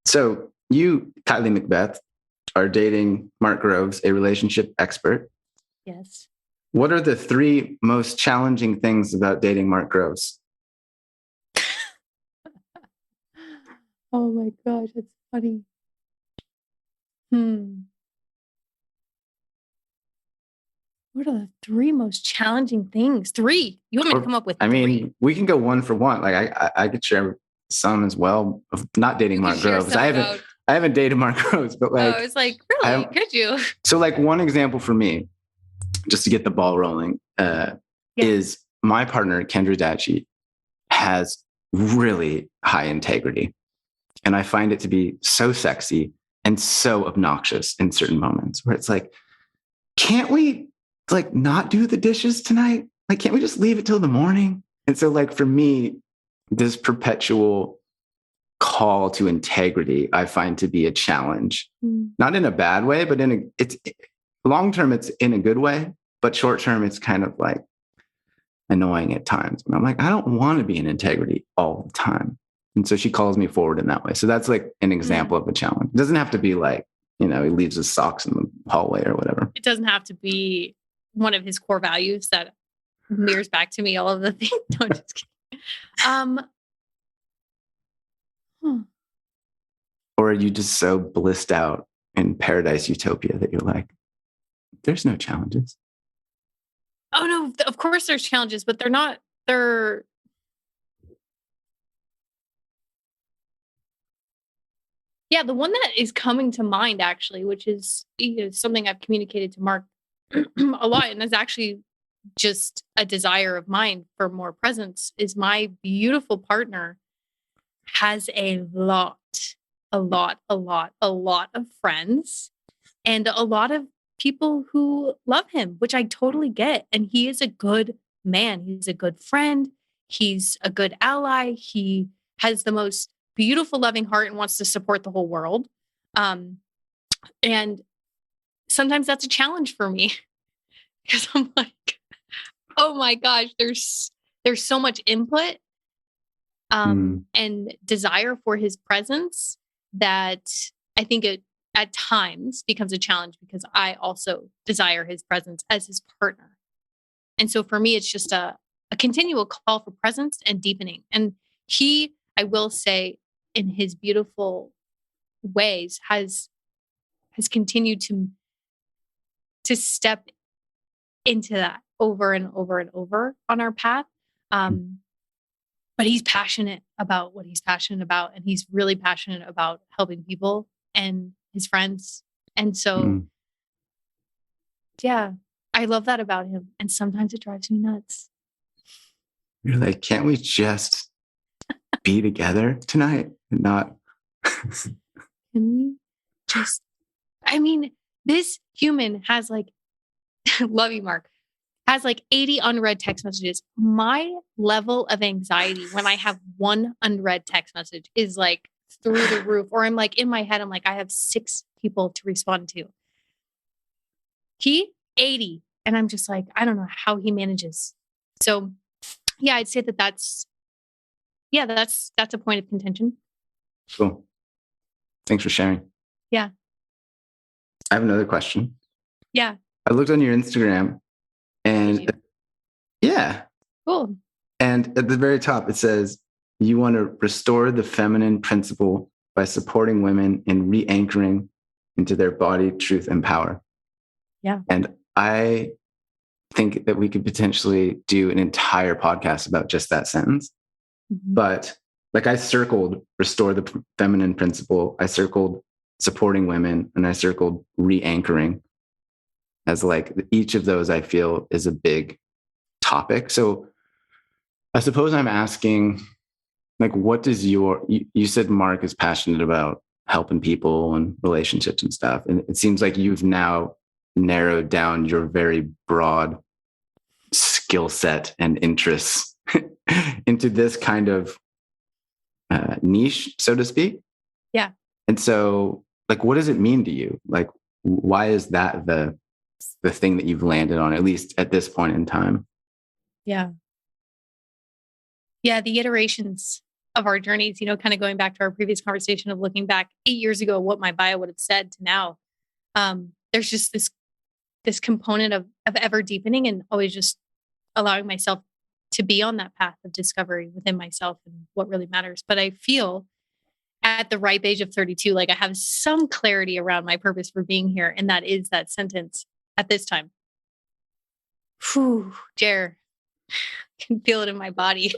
So you, Kylie McBeath, are dating Mark Groves, a relationship expert. Yes. What are the 3 most challenging things about dating Mark Groves? Oh my gosh, that's funny. What are the 3 most challenging things? 3. You want me to come up with 3? I mean, we can go one for one. Like I could share some as well of not dating Mark Groves. I haven't dated Mark Groves, but like, I was like, really? Could you? So like one example for me, just to get the ball rolling, is my partner, Kendra Dachi, has really high integrity. And I find it to be so sexy and so obnoxious in certain moments where it's like, can't we like not do the dishes tonight? Like, can't we just leave it till the morning? And so like for me, this perpetual call to integrity, I find to be a challenge, not in a bad way, but it's long term, it's in a good way, but short term, it's kind of like annoying at times. And I'm like, I don't want to be in integrity all the time. And so she calls me forward in that way. So that's like an example of a challenge. It doesn't have to be like, he leaves his socks in the hallway or whatever. It doesn't have to be one of his core values that mirrors back to me all of the things. No, just kidding. Or are you just so blissed out in paradise utopia that you're like, there's no challenges? Oh no, of course there's challenges, but yeah, the one that is coming to mind actually, which is something I've communicated to Mark a lot, and is actually just a desire of mine for more presence, is my beautiful partner has a lot a lot of friends and a lot of people who love him, which I totally get. And he is a good man. He's a good friend. He's a good ally. He has the most beautiful, loving heart and wants to support the whole world. And sometimes that's a challenge for me because I'm like, oh my gosh, there's so much input and desire for his presence that I think it at times becomes a challenge because I also desire his presence as his partner. And so for me, it's just a continual call for presence and deepening. And he, I will say, in his beautiful ways, has continued to step into that over and over and over on our path. But he's passionate about what he's passionate about. And he's really passionate about helping people and his friends. And so, yeah, I love that about him. And sometimes it drives me nuts. You're like, can't we just be together tonight? Not. Can we just, I mean, this human has like, love you, Mark, has like 80 unread text messages. My level of anxiety when I have one unread text message is like through the roof. Or I'm like, in my head, I'm like, I have 6 people to respond to. He 80. And I'm just like, I don't know how he manages. So yeah, I'd say that's a point of contention. Cool. Thanks for sharing. Yeah. I have another question. Yeah. I looked on your Instagram and yeah. Cool. And at the very top, it says, you want to restore the feminine principle by supporting women in re-anchoring into their body, truth, and power. Yeah. And I think that we could potentially do an entire podcast about just that sentence. Mm-hmm. But like I circled restore the feminine principle, I circled supporting women, and I circled re-anchoring as like each of those I feel is a big topic. So I suppose I'm asking, like, what does you said Mark is passionate about helping people and relationships and stuff. And it seems like you've now narrowed down your very broad skill set and interests into this kind of niche, so to speak. Yeah. And so, like, what does it mean to you? Like, why is that the thing that you've landed on, at least at this point in time? Yeah. Yeah. The iterations of our journeys, kind of going back to our previous conversation of looking back 8 years ago, what my bio would have said to now. There's just this component of ever deepening and always just allowing myself to be on that path of discovery within myself and what really matters. But I feel at the ripe age of 32, like I have some clarity around my purpose for being here. And that is that sentence at this time. Whew, Jer, I can feel it in my body.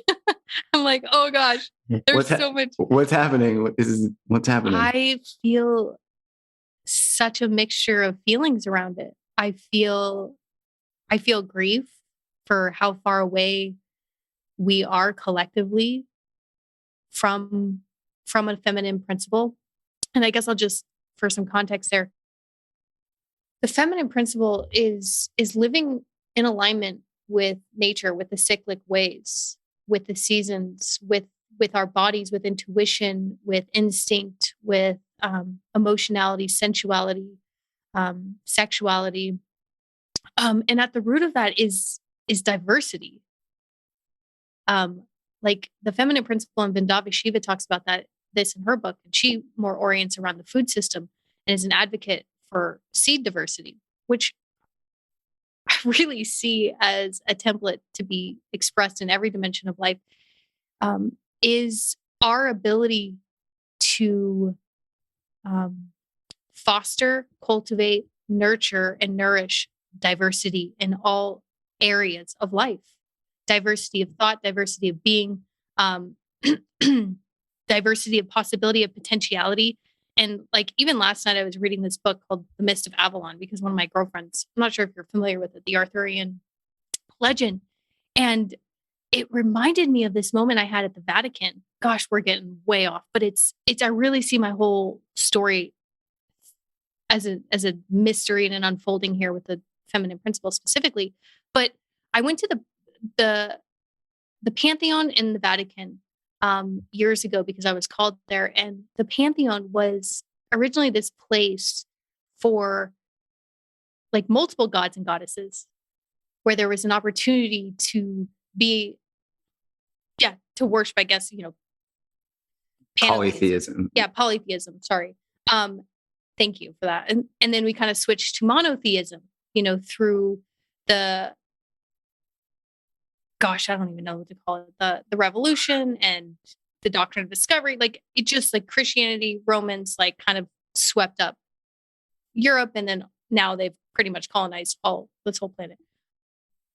I'm like, oh gosh, there's so much. What's happening? What's happening? I feel such a mixture of feelings around it. I feel grief for how far away we are collectively from a feminine principle. And I guess I'll just, for some context there, the feminine principle is living in alignment with nature, with the cyclic ways, with the seasons, with our bodies, with intuition, with instinct, with emotionality, sensuality, sexuality. And at the root of that is diversity. Like the feminine principle, and Vrindavi Shiva talks about this in her book, and she more orients around the food system and is an advocate for seed diversity, which I really see as a template to be expressed in every dimension of life, is our ability to foster, cultivate, nurture, and nourish diversity in all areas of life. Diversity of thought, diversity of being, diversity of possibility, of potentiality. And like even last night, I was reading this book called The Mist of Avalon because one of my girlfriends, I'm not sure if you're familiar with it, the Arthurian legend. And it reminded me of this moment I had at the Vatican. Gosh, we're getting way off, but I really see my whole story as a mystery and an unfolding here with the feminine principle specifically. But I went to the Pantheon in the Vatican years ago because I was called there, and the Pantheon was originally this place for like multiple gods and goddesses, where there was an opportunity to be, to worship, I guess, Polytheism. Yeah, polytheism. Sorry. Thank you for that. And then we kind of switched to monotheism, through the, gosh, I don't even know what to call it, the revolution and the doctrine of discovery. Like it just like Christianity, Romans, like kind of swept up Europe, and then now they've pretty much colonized this whole planet.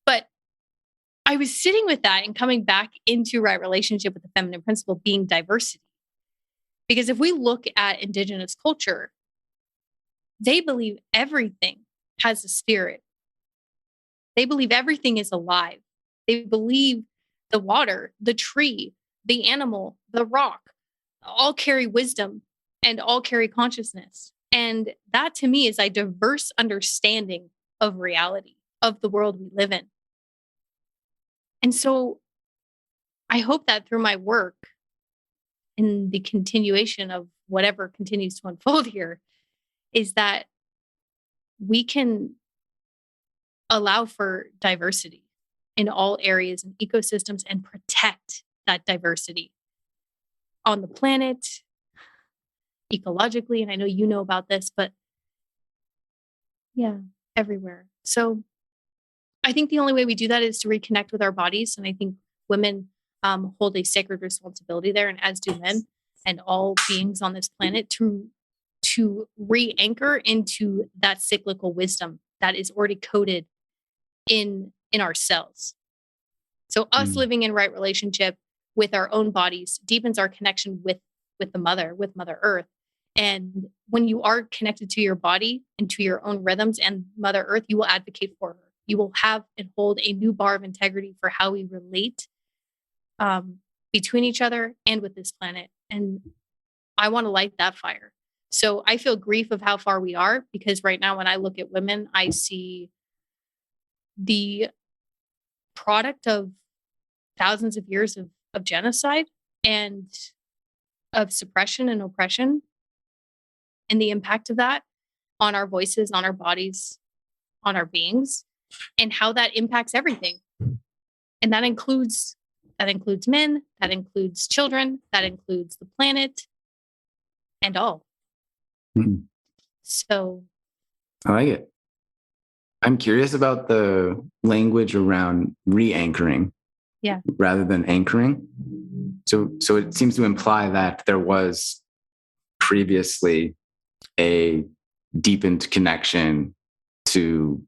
But I was sitting with that and coming back into right relationship with the feminine principle being diversity. Because if we look at indigenous culture, they believe everything has a spirit. They believe everything is alive. They believe the water, the tree, the animal, the rock, all carry wisdom and all carry consciousness. And that to me is a diverse understanding of reality, of the world we live in. And so I hope that through my work in the continuation of whatever continues to unfold here is that we can allow for diversity in all areas and ecosystems and protect that diversity on the planet, ecologically. And I know you know about this, but yeah, everywhere. So I think the only way we do that is to reconnect with our bodies. And I think women hold a sacred responsibility there, and as do men and all beings on this planet to re-anchor into that cyclical wisdom that is already coded in our cells. So us living in right relationship with our own bodies deepens our connection with Mother Earth. And when you are connected to your body and to your own rhythms and Mother Earth, you will advocate for her. You will have and hold a new bar of integrity for how we relate between each other and with this planet. And I want to light that fire. So I feel grief of how far we are, because right now when I look at women, I see the product of thousands of years of genocide and of suppression and oppression, and the impact of that on our voices, on our bodies, on our beings, and how that impacts everything. And that includes men, that includes children, that includes the planet, and all. Mm-hmm. So I like it. I'm curious about the language around re-anchoring rather than anchoring. So it seems to imply that there was previously a deepened connection to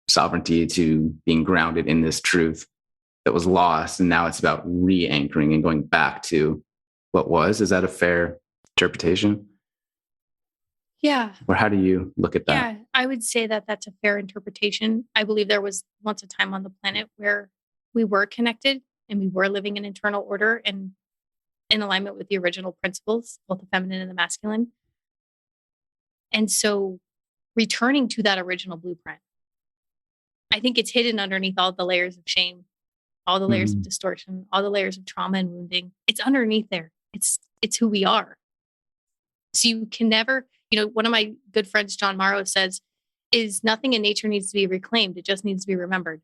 sovereignty, to being grounded in this truth that was lost. And now it's about re-anchoring and going back to what was. Is that a fair interpretation? Yeah. Or how do you look at that? Yeah, I would say that that's a fair interpretation. I believe there was once a time on the planet where we were connected and we were living in internal order and in alignment with the original principles, both the feminine and the masculine. And so returning to that original blueprint, I think it's hidden underneath all the layers of shame, all the layers of distortion, all the layers of trauma and wounding. It's underneath there. It's who we are. So you can never, one of my good friends, John Morrow, says, is nothing in nature needs to be reclaimed. It just needs to be remembered.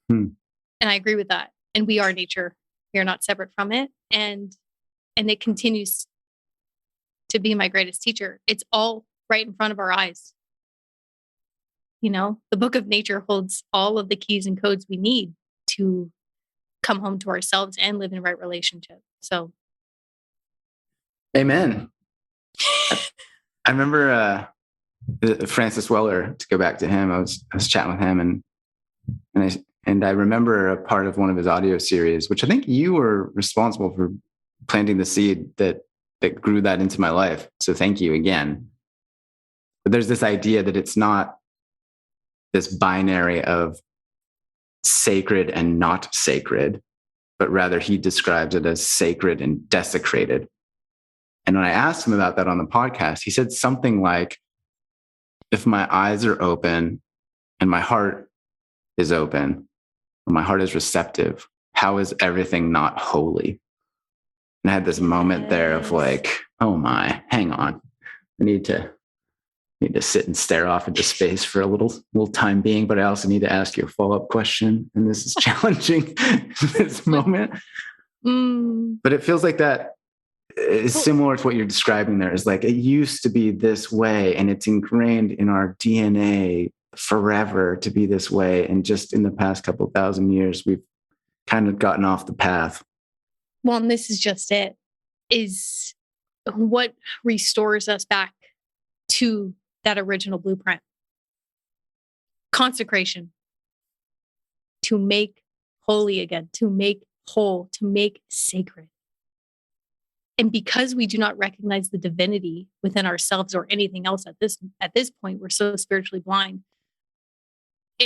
And I agree with that. And we are nature. We are not separate from it. And it continues to be my greatest teacher. It's all right in front of our eyes. The book of nature holds all of the keys and codes we need to come home to ourselves and live in right relationship. So. Amen. I remember Francis Weller, to go back to him. I was chatting with him and I remember a part of one of his audio series, which I think you were responsible for planting the seed that grew that into my life. So thank you again. But there's this idea that it's not this binary of sacred and not sacred, but rather he describes it as sacred and desecrated. And when I asked him about that on the podcast, he said something like, if my eyes are open and my heart is open, and my heart is receptive, how is everything not holy? And I had this moment there of like, oh my, hang on. I need to sit and stare off into space for a little time being, but I also need to ask you a follow-up question. And this is challenging this moment. But it feels like that is similar to what you're describing there. Is like, it used to be this way and it's ingrained in our DNA forever to be this way. And just in the past couple thousand years, we've kind of gotten off the path. Well, and this is just it, is what restores us back to that original blueprint. Consecration. To make holy again, to make whole, to make sacred. And because we do not recognize the divinity within ourselves or anything else at this point, we're so spiritually blind.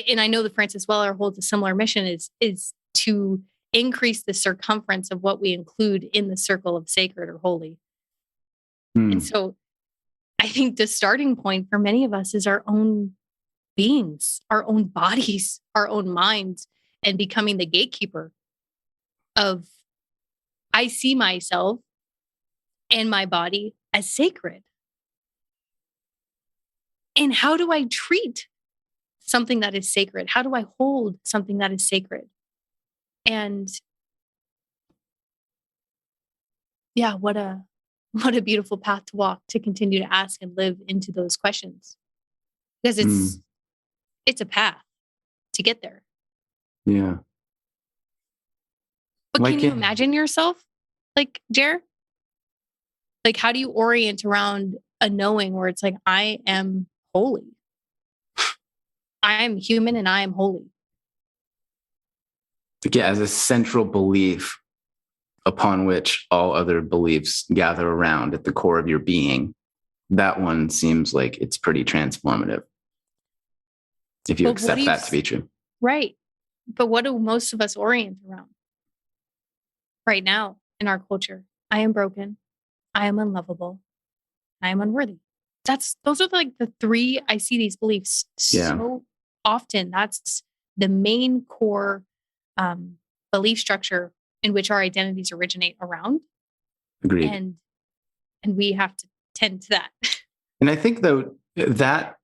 And I know that Francis Weller holds a similar mission, is to increase the circumference of what we include in the circle of sacred or holy. And so I think the starting point for many of us is our own beings, our own bodies, our own minds, and becoming the gatekeeper of, I see myself and my body as sacred. And how do I treat something that is sacred? How do I hold something that is sacred? And yeah, what a beautiful path to walk, to continue to ask and live into those questions. Because it's a path to get there. Yeah. But can you imagine yourself like Jer? Like, how do you orient around a knowing where it's like, I am holy. I am human and I am holy. Yeah, as a central belief upon which all other beliefs gather around at the core of your being, that one seems like it's pretty transformative. If you accept that to be true. Right. But what do most of us orient around right now in our culture? I am broken. I am unlovable. I am unworthy. Those are like the three, I see these beliefs so often. That's the main core belief structure in which our identities originate around. Agreed. And we have to tend to that. And I think though that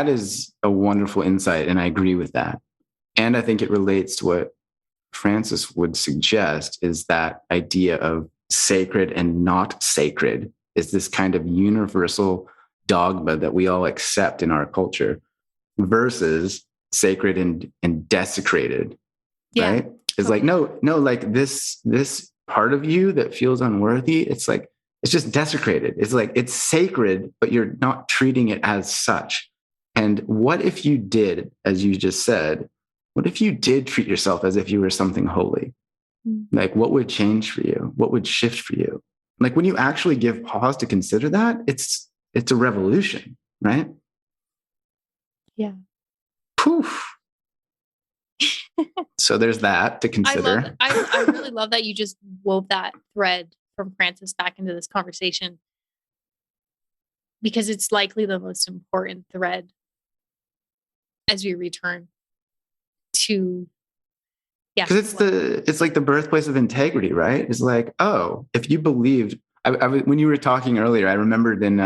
is a wonderful insight, and I agree with that. And I think it relates to what Francis would suggest, is that idea of sacred and not sacred is this kind of universal dogma that we all accept in our culture, versus sacred and desecrated. Yeah, right? It's totally. Like, no, like this part of you that feels unworthy, it's like, it's just desecrated. It's like, it's sacred, but you're not treating it as such. And what if you did, as you just said, what if you did treat yourself as if you were something holy? Like, what would change for you? What would shift for you? Like, when you actually give pause to consider that, it's a revolution, right? Yeah. Poof. So there's that to consider. I really love that you just wove that thread from Francis back into this conversation, because it's likely the most important thread as we return to, because it's like the birthplace of integrity, right? It's like, oh, if you believed, when you were talking earlier, I remembered in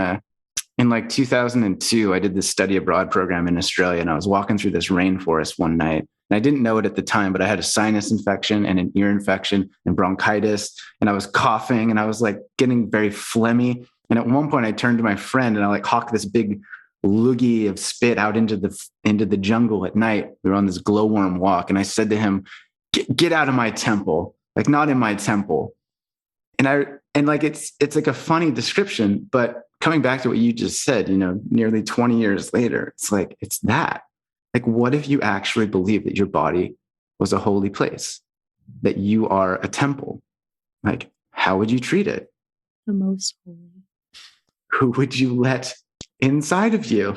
like 2002, I did this study abroad program in Australia, and I was walking through this rainforest one night, and I didn't know it at the time, but I had a sinus infection and an ear infection and bronchitis, and I was coughing, and I was like getting very phlegmy. And at one point I turned to my friend and I like hawked this big loogie of spit out into the jungle at night. We were on this glowworm walk, and I said to him, get out of my temple, like, not in my temple. And like, it's like a funny description, but coming back to what you just said, nearly 20 years later, it's like, it's that. Like, what if you actually believe that your body was a holy place, that you are a temple? Like, how would you treat it? The most holy. Who would you let inside of you?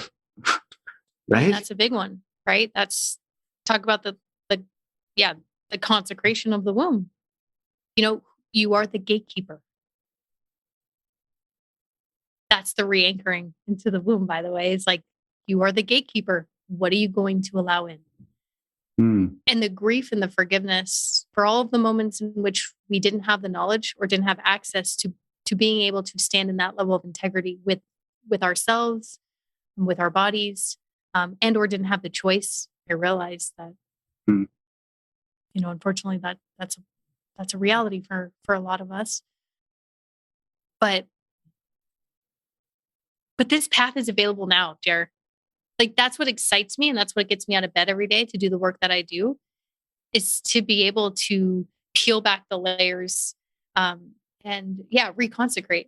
Right? And that's a big one, right? Talk about the the consecration of the womb. You are the gatekeeper. That's the re-anchoring into the womb, by the way. It's like, you are the gatekeeper. What are you going to allow in? And the grief and the forgiveness for all of the moments in which we didn't have the knowledge or didn't have access to being able to stand in that level of integrity with ourselves and with our bodies, and or didn't have the choice. I realized that, unfortunately that's a reality for a lot of us. But this path is available now, Jer. Like, that's what excites me, and that's what gets me out of bed every day to do the work that I do, is to be able to peel back the layers, and reconsecrate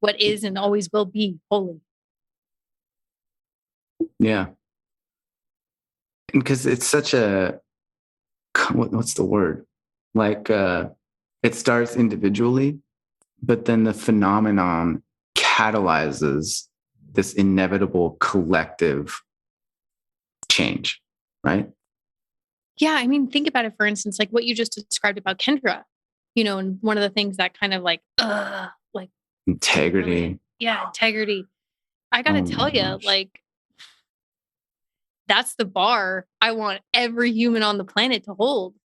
what is and always will be holy. Yeah. Because it's such a, what's the word? Like, it starts individually, but then the phenomenon catalyzes this inevitable collective change, right? Yeah. I mean, think about it, for instance, like what you just described about Kendra, and one of the things that kind of like integrity. Yeah. Integrity. I got to tell you, like, that's the bar I want every human on the planet to hold.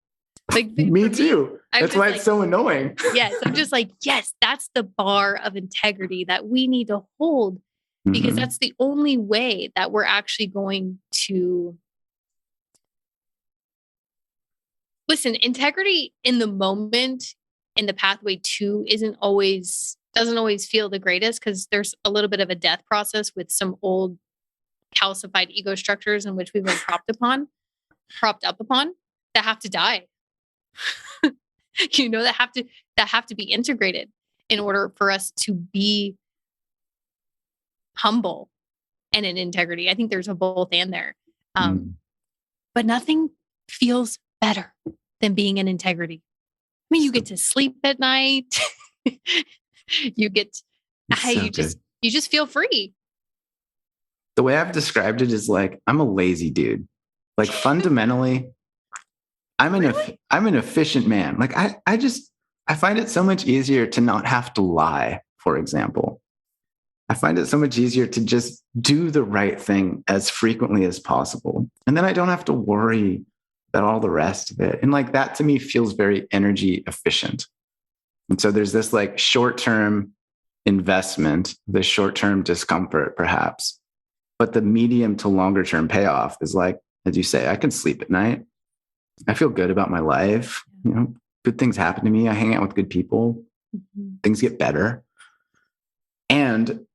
Like, me too. That's why it's so annoying. Yes. I'm just like, yes, that's the bar of integrity that we need to hold, because that's the only way that we're actually going to listen. Integrity in the moment, in the pathway to, doesn't always feel the greatest, because there's a little bit of a death process with some old calcified ego structures in which we've been propped up upon, that have to die. that have to be integrated in order for us to be humble and in integrity. I think there's a both and there. But nothing feels better than being in integrity. I mean, you get to sleep at night. You just feel free. The way I've described it is like, I'm a lazy dude. Like, fundamentally, I'm an efficient man. Like, I find it so much easier to not have to lie, for example. I find it so much easier to just do the right thing as frequently as possible. And then I don't have to worry about all the rest of it. And like, that to me feels very energy efficient. And so there's this like short-term investment, the short-term discomfort perhaps, but the medium to longer term payoff is like, as you say, I can sleep at night. I feel good about my life. Good things happen to me. I hang out with good people. Things get better. And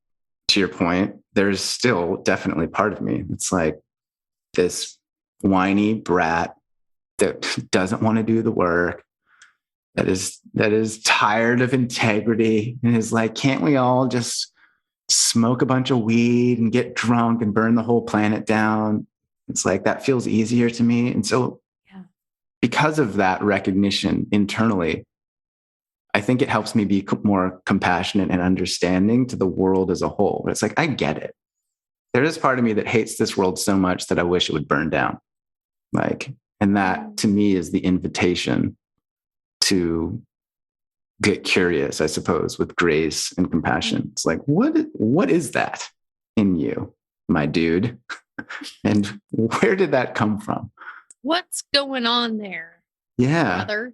to your point, there's still definitely part of me. It's like this whiny brat that doesn't want to do the work, that is tired of integrity, and is like, can't we all just smoke a bunch of weed and get drunk and burn the whole planet down? It's like, that feels easier to me. And so because of that recognition internally, I think it helps me be more compassionate and understanding to the world as a whole. It's like, I get it. There is part of me that hates this world so much that I wish it would burn down. Like, and that to me is the invitation to get curious, I suppose, with grace and compassion. It's like, what is that in you, my dude? And where did that come from? What's going on there? Yeah. Brother?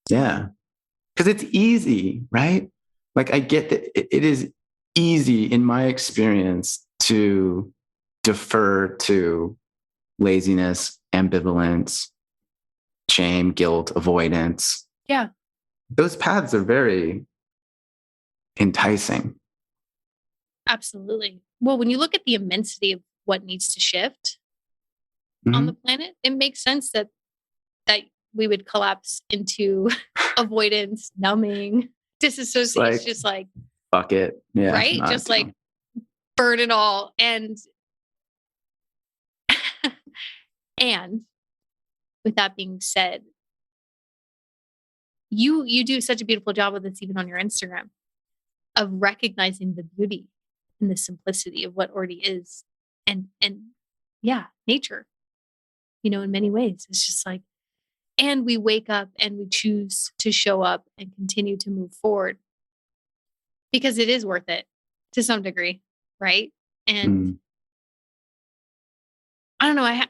Yeah. Because it's easy, right? Like, I get that it is easy in my experience to defer to laziness, ambivalence, shame, guilt, avoidance. Yeah. Those paths are very enticing. Absolutely. Well, when you look at the immensity of what needs to shift on the planet, it makes sense that we would collapse into avoidance, numbing, disassociation, just like fuck it. Yeah. Right? Just like burn it all. And with that being said, you do such a beautiful job with this, even on your Instagram, of recognizing the beauty and the simplicity of what already is, and nature. in many ways. It's just like, and we wake up and we choose to show up and continue to move forward because it is worth it to some degree, right? And Mm. I don't know,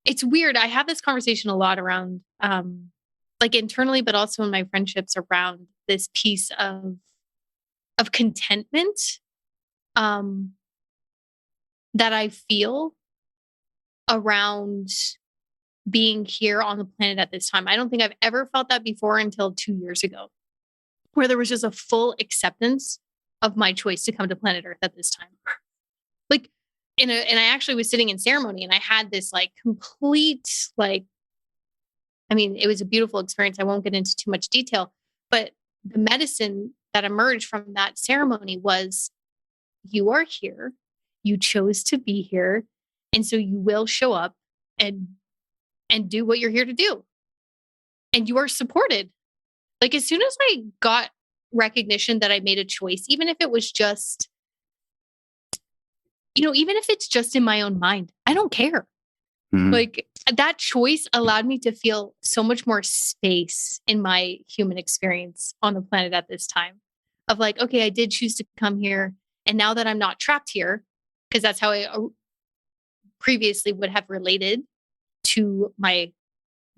it's weird. I have this conversation a lot around, like internally, but also in my friendships around this piece of contentment, um, that I feel around being here on the planet at this time. I don't think I've ever felt that before until 2 years ago, where there was just a full acceptance of my choice to come to planet Earth at this time. Like, and I actually was sitting in ceremony and I had this like complete, like, I mean, it was a beautiful experience. I won't get into too much detail, but the medicine that emerged from that ceremony was, you are here, you chose to be here, and so you will show up and do what you're here to do. And you are supported. Like as soon as I got recognition that I made a choice, even if it was just, even if it's just in my own mind, I don't care. Mm. Like that choice allowed me to feel so much more space in my human experience on the planet at this time of like, okay, I did choose to come here. And now that I'm not trapped here, because that's how I previously would have related to my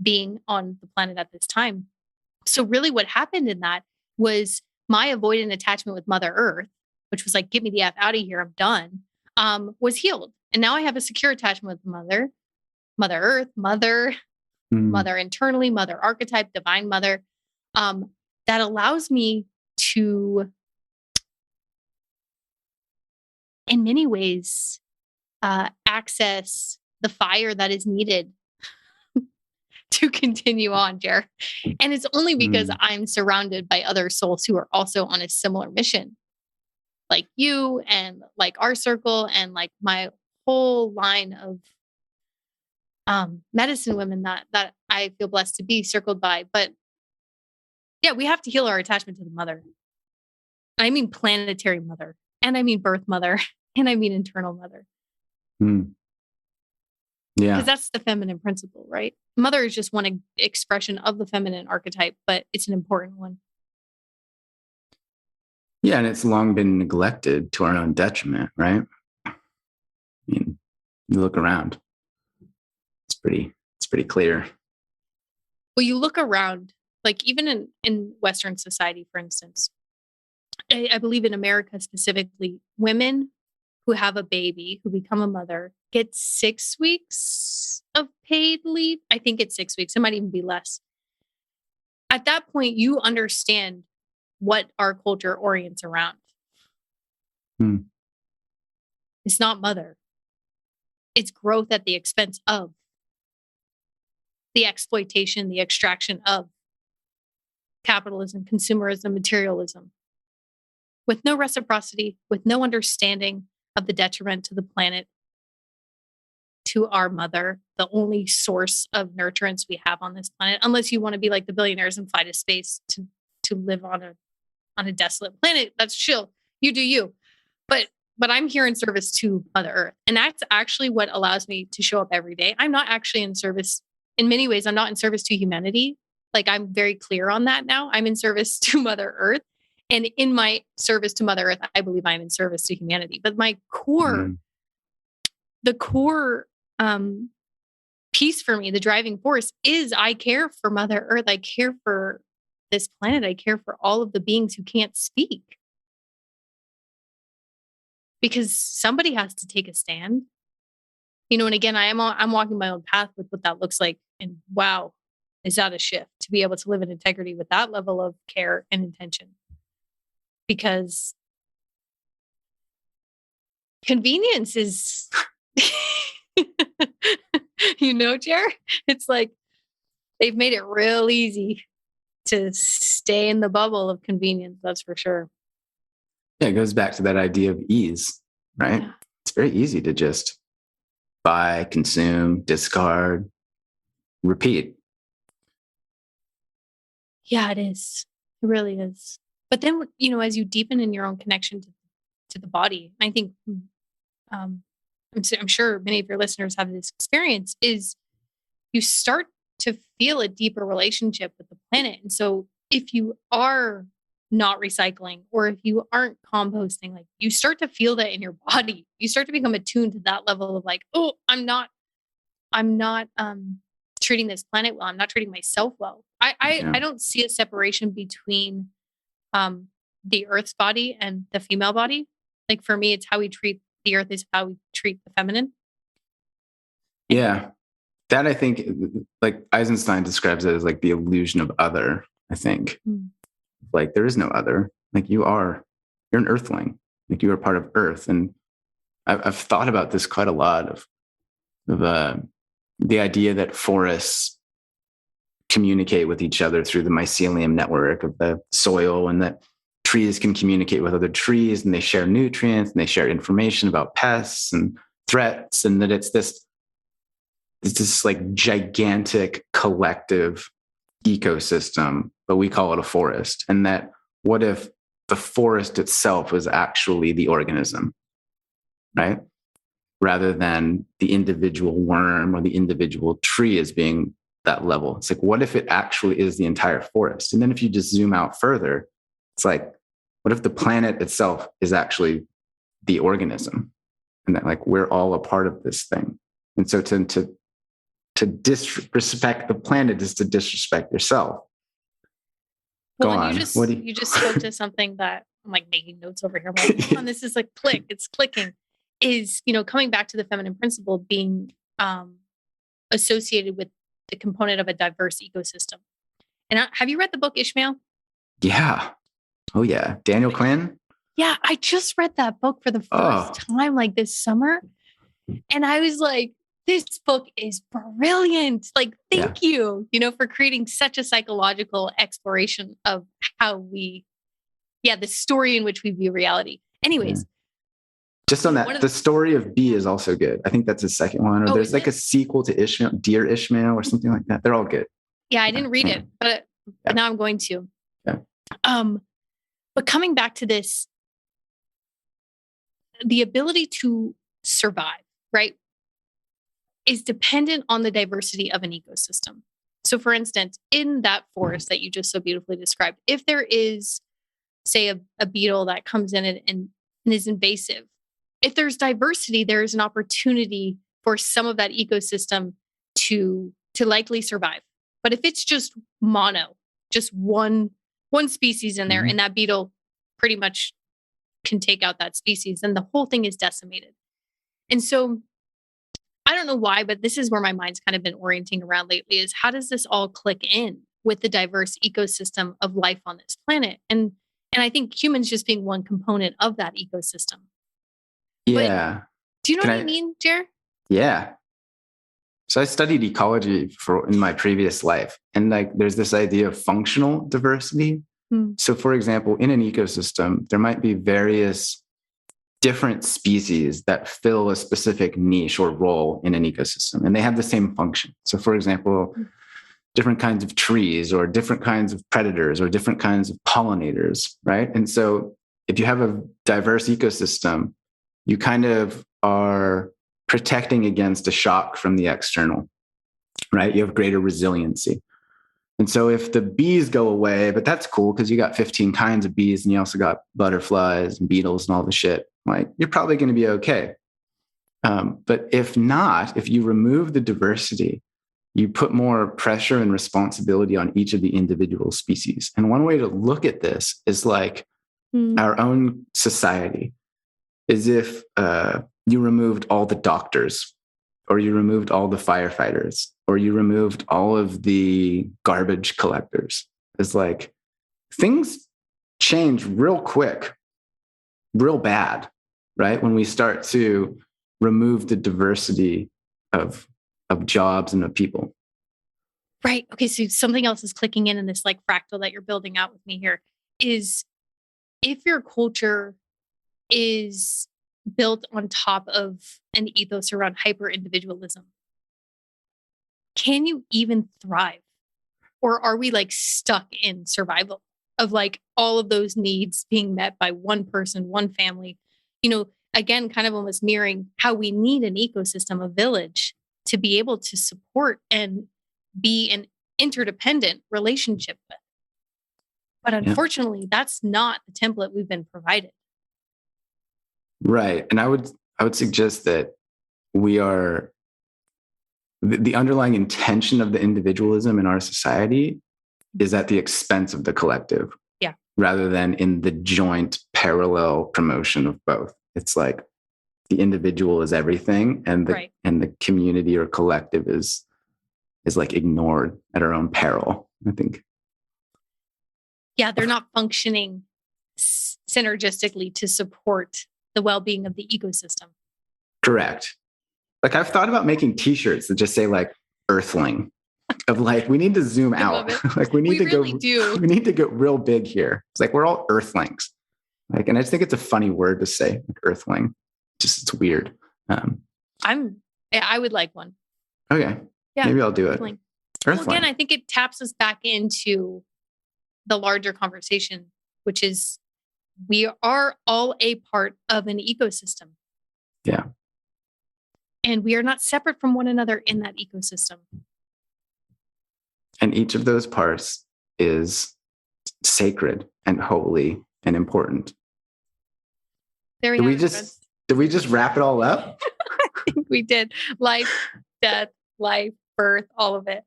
being on the planet at this time. So really what happened in that was my avoidant attachment with Mother Earth, which was like, get me the F out of here, I'm done, was healed. And now I have a secure attachment with Mother Earth, Mother internally, Mother archetype, Divine Mother, that allows me to, in many ways, access the fire that is needed to continue on, Jer. And it's only because I'm surrounded by other souls who are also on a similar mission, like you and like our circle and like my whole line of medicine women that I feel blessed to be circled by. But yeah, we have to heal our attachment to the mother. I mean planetary mother, and I mean birth mother, and I mean internal mother. Yeah. Because that's the feminine principle, right? Mother is just one expression of the feminine archetype, but it's an important one. Yeah, and it's long been neglected to our own detriment, right? I mean, you look around. It's pretty clear. Well, you look around, like even in Western society, for instance, I believe in America specifically, women who have a baby, who become a mother, get 6 weeks of paid leave. I think it's 6 weeks. It might even be less. At that point, you understand what our culture orients around. It's not mother. It's growth at the expense of the exploitation, the extraction of capitalism, consumerism, materialism, with no reciprocity, with no understanding of the detriment to the planet, to our mother, the only source of nurturance we have on this planet, unless you want to be like the billionaires and fly to space to live on a desolate planet. That's chill. You do you. But I'm here in service to Mother Earth. And that's actually what allows me to show up every day. I'm not actually in service. In many ways, I'm not in service to humanity. Like I'm very clear on that now. I'm in service to Mother Earth. And in my service to Mother Earth, I believe I'm in service to humanity. But my core, the core piece for me, the driving force is I care for Mother Earth. I care for this planet. I care for all of the beings who can't speak. Because somebody has to take a stand. And again, I'm walking my own path with what that looks like. And wow, is that a shift to be able to live in integrity with that level of care and intention? Because convenience is, Jer, it's like they've made it real easy to stay in the bubble of convenience. That's for sure. Yeah, it goes back to that idea of ease, right? Yeah. It's very easy to just buy, consume, discard, repeat. Yeah, it is. It really is. But then, as you deepen in your own connection to the body, I think I'm sure many of your listeners have this experience, is you start to feel a deeper relationship with the planet. And so if you are not recycling or if you aren't composting, like you start to feel that in your body. You start to become attuned to that level of like, oh, I'm not treating this planet well. I'm not treating myself well. I don't see a separation between the earth's body and the female body. Like for me, it's how we treat the earth is how we treat the feminine. Yeah. That I think, like Eisenstein describes it as like the illusion of other, I think. Like there is no other. Like you're an earthling. Like you are part of Earth. And I've thought about this quite a lot of the idea that forests communicate with each other through the mycelium network of the soil, and that trees can communicate with other trees, and they share nutrients and they share information about pests and threats, and that it's this like gigantic collective ecosystem, but we call it a forest. And that what if the forest itself was actually the organism, right? Rather than the individual worm or the individual tree as being that level. It's like, what if it actually is the entire forest? And then if you just zoom out further, it's like, what if the planet itself is actually the organism? And that like, we're all a part of this thing. And so to disrespect the planet is to disrespect yourself. Well, and you just spoke to something that I'm like making notes over here. I'm like, come on, this is like click. It's clicking. Is, coming back to the feminine principle being associated with the component of a diverse ecosystem. And have you read the book Ishmael? Yeah. Oh yeah. Daniel Quinn. Yeah. I just read that book for the first time, like this summer. And I was like, this book is brilliant. Like, thank you, for creating such a psychological exploration of how the story in which we view reality. Anyways. Just on that, the story of B is also good. I think that's his second one. Or there's like a sequel to Ishmael, Dear Ishmael, or something like that. They're all good. Yeah, I didn't read it, but now I'm going to. Yeah. But coming back to this, the ability to survive, right, is dependent on the diversity of an ecosystem. So, for instance, in that forest that you just so beautifully described, if there is, say, a beetle that comes in and is invasive, if there's diversity, there is an opportunity for some of that ecosystem to likely survive. But if it's just just one species in there, and that beetle pretty much can take out that species, then the whole thing is decimated. And so I don't know why, but this is where my mind's kind of been orienting around lately, is how does this all click in with the diverse ecosystem of life on this planet? And I think humans just being one component of that ecosystem. Yeah. But do you know what I mean, Jer? Yeah. So I studied ecology in my previous life. And like, there's this idea of functional diversity. So for example, in an ecosystem, there might be various different species that fill a specific niche or role in an ecosystem, and they have the same function. So for example, different kinds of trees or different kinds of predators or different kinds of pollinators, right? And so if you have a diverse ecosystem, you kind of are protecting against a shock from the external, right? You have greater resiliency. And so if the bees go away, but that's cool because you got 15 kinds of bees and you also got butterflies and beetles and all the shit, like you're probably going to be okay. But if not, if you remove the diversity, you put more pressure and responsibility on each of the individual species. And one way to look at this is like our own society. Is if you removed all the doctors, or you removed all the firefighters, or you removed all of the garbage collectors. It's like things change real quick, real bad, right? When we start to remove the diversity of jobs and of people. Right. Okay. So something else is clicking in this like fractal that you're building out with me here is if your culture is built on top of an ethos around hyper individualism, can you even thrive? Or are we like stuck in survival of like all of those needs being met by one person, one family? again, kind of almost mirroring how we need an ecosystem, a village, to be able to support and be an interdependent relationship with. But unfortunately, that's not the template we've been provided. Right. And I would suggest that we are the underlying intention of the individualism in our society is at the expense of the collective. Yeah. Rather than in the joint parallel promotion of both. It's like the individual is everything and the community or collective is like ignored at our own peril, I think. Yeah, they're not functioning synergistically to support the well-being of the ecosystem. Correct. Like I've thought about making t-shirts that just say like Earthling. Of like, we need to zoom out. Like we need to go real big here. It's like we're all Earthlings. Like, and I just think it's a funny word to say, like Earthling. Just it's weird. I would like one. Okay. Yeah. Maybe I'll do it. Earthling. Well, again, I think it taps us back into the larger conversation, which is we are all a part of an ecosystem. Yeah. And we are not separate from one another in that ecosystem. And each of those parts is sacred and holy and important. There we have did we just wrap it all up? I think we did. Life, death, birth, all of it.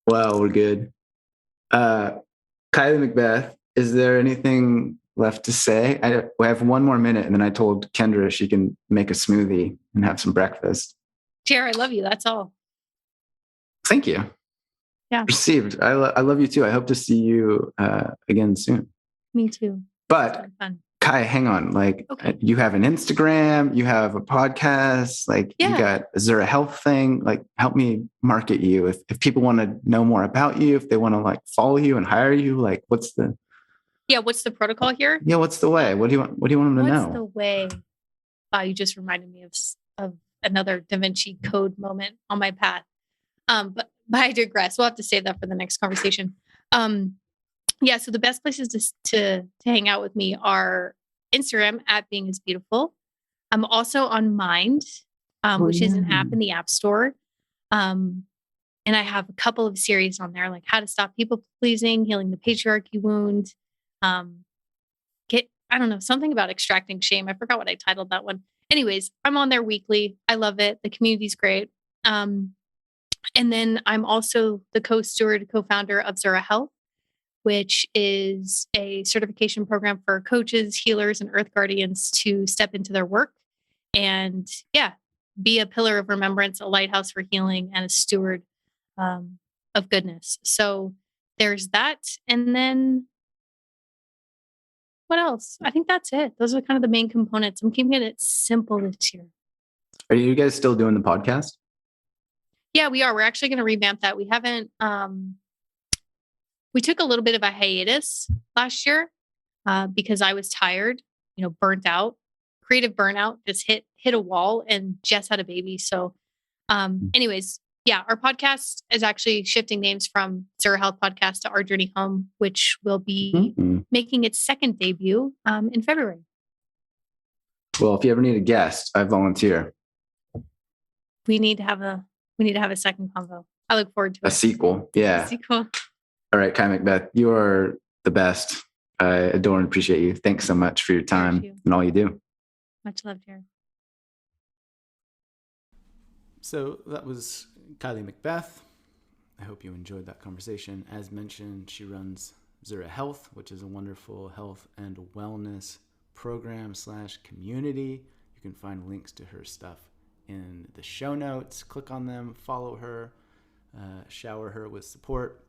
Well, we're good. Kylie McBeath, is there anything left to say? I have one more minute, and then I told Kendra she can make a smoothie and have some breakfast. Jer, I love you. That's all. Thank you. Yeah. Received. I love you too. I hope to see you again soon. Me too. But Kai, hang on. Like you have an Instagram, you have a podcast, like you got a Zura Health thing. Like help me market you. If people want to know more about you, if they want to like follow you and hire you, like what's the protocol here? Yeah, what's the way? What do you want them to know? What's the way? Wow, you just reminded me of another Da Vinci Code moment on my path. But I digress. We'll have to save that for the next conversation. So the best places to hang out with me are Instagram at Being is Beautiful. I'm also on Mind, which is an app in the App Store. And I have a couple of series on there, like how to stop people pleasing, healing the patriarchy wound. Something about extracting shame. I forgot what I titled that one. Anyways, I'm on there weekly. I love it. The community's great. And then I'm also the co-founder of Zura Health, which is a certification program for coaches, healers, and earth guardians to step into their work and be a pillar of remembrance, a lighthouse for healing, and a steward of goodness. So there's that. And then what else? I think that's it. Those are kind of the main components. I'm keeping it simple this year. Are you guys still doing the podcast? Yeah, we are. We're actually going to revamp that. We haven't, we took a little bit of a hiatus last year because I was tired, burnt out, creative burnout, just hit a wall, and Jess had a baby. So anyways, our podcast is actually shifting names from Zura Health Podcast to Our Journey Home, which will be making its second debut in February. Well, if you ever need a guest, I volunteer. We need to have a second convo. I look forward to it. A sequel. Yeah. A sequel. All right, Kylie McBeath, you are the best. I adore and appreciate you. Thanks so much for your time and all you do. Much love, Jared. So that was Kylie McBeath. I hope you enjoyed that conversation. As mentioned, she runs Zura Health, which is a wonderful health and wellness program / community. You can find links to her stuff in the show notes. Click on them, follow her, shower her with support.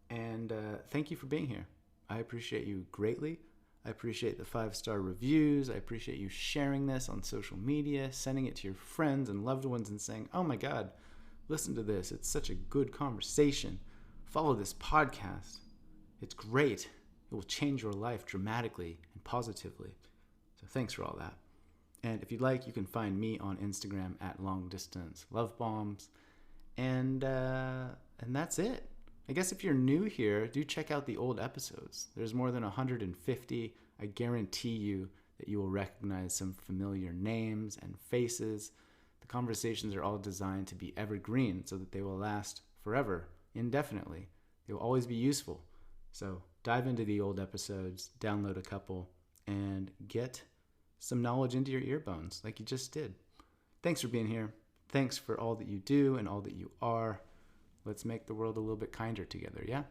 And thank you for being here. I appreciate you greatly. I appreciate the 5-star reviews. I appreciate you sharing this on social media, sending it to your friends and loved ones and saying, oh my God, listen to this. It's such a good conversation. Follow this podcast. It's great. It will change your life dramatically and positively. So thanks for all that. And if you'd like, you can find me on Instagram at Long Distance Love Bombs. And that's it. I guess if you're new here, do check out the old episodes. There's more than 150. I guarantee you that you will recognize some familiar names and faces. The conversations are all designed to be evergreen so that they will last forever, indefinitely. They will always be useful. So dive into the old episodes, download a couple, and get some knowledge into your ear bones like you just did. Thanks for being here. Thanks for all that you do and all that you are. Let's make the world a little bit kinder together, yeah?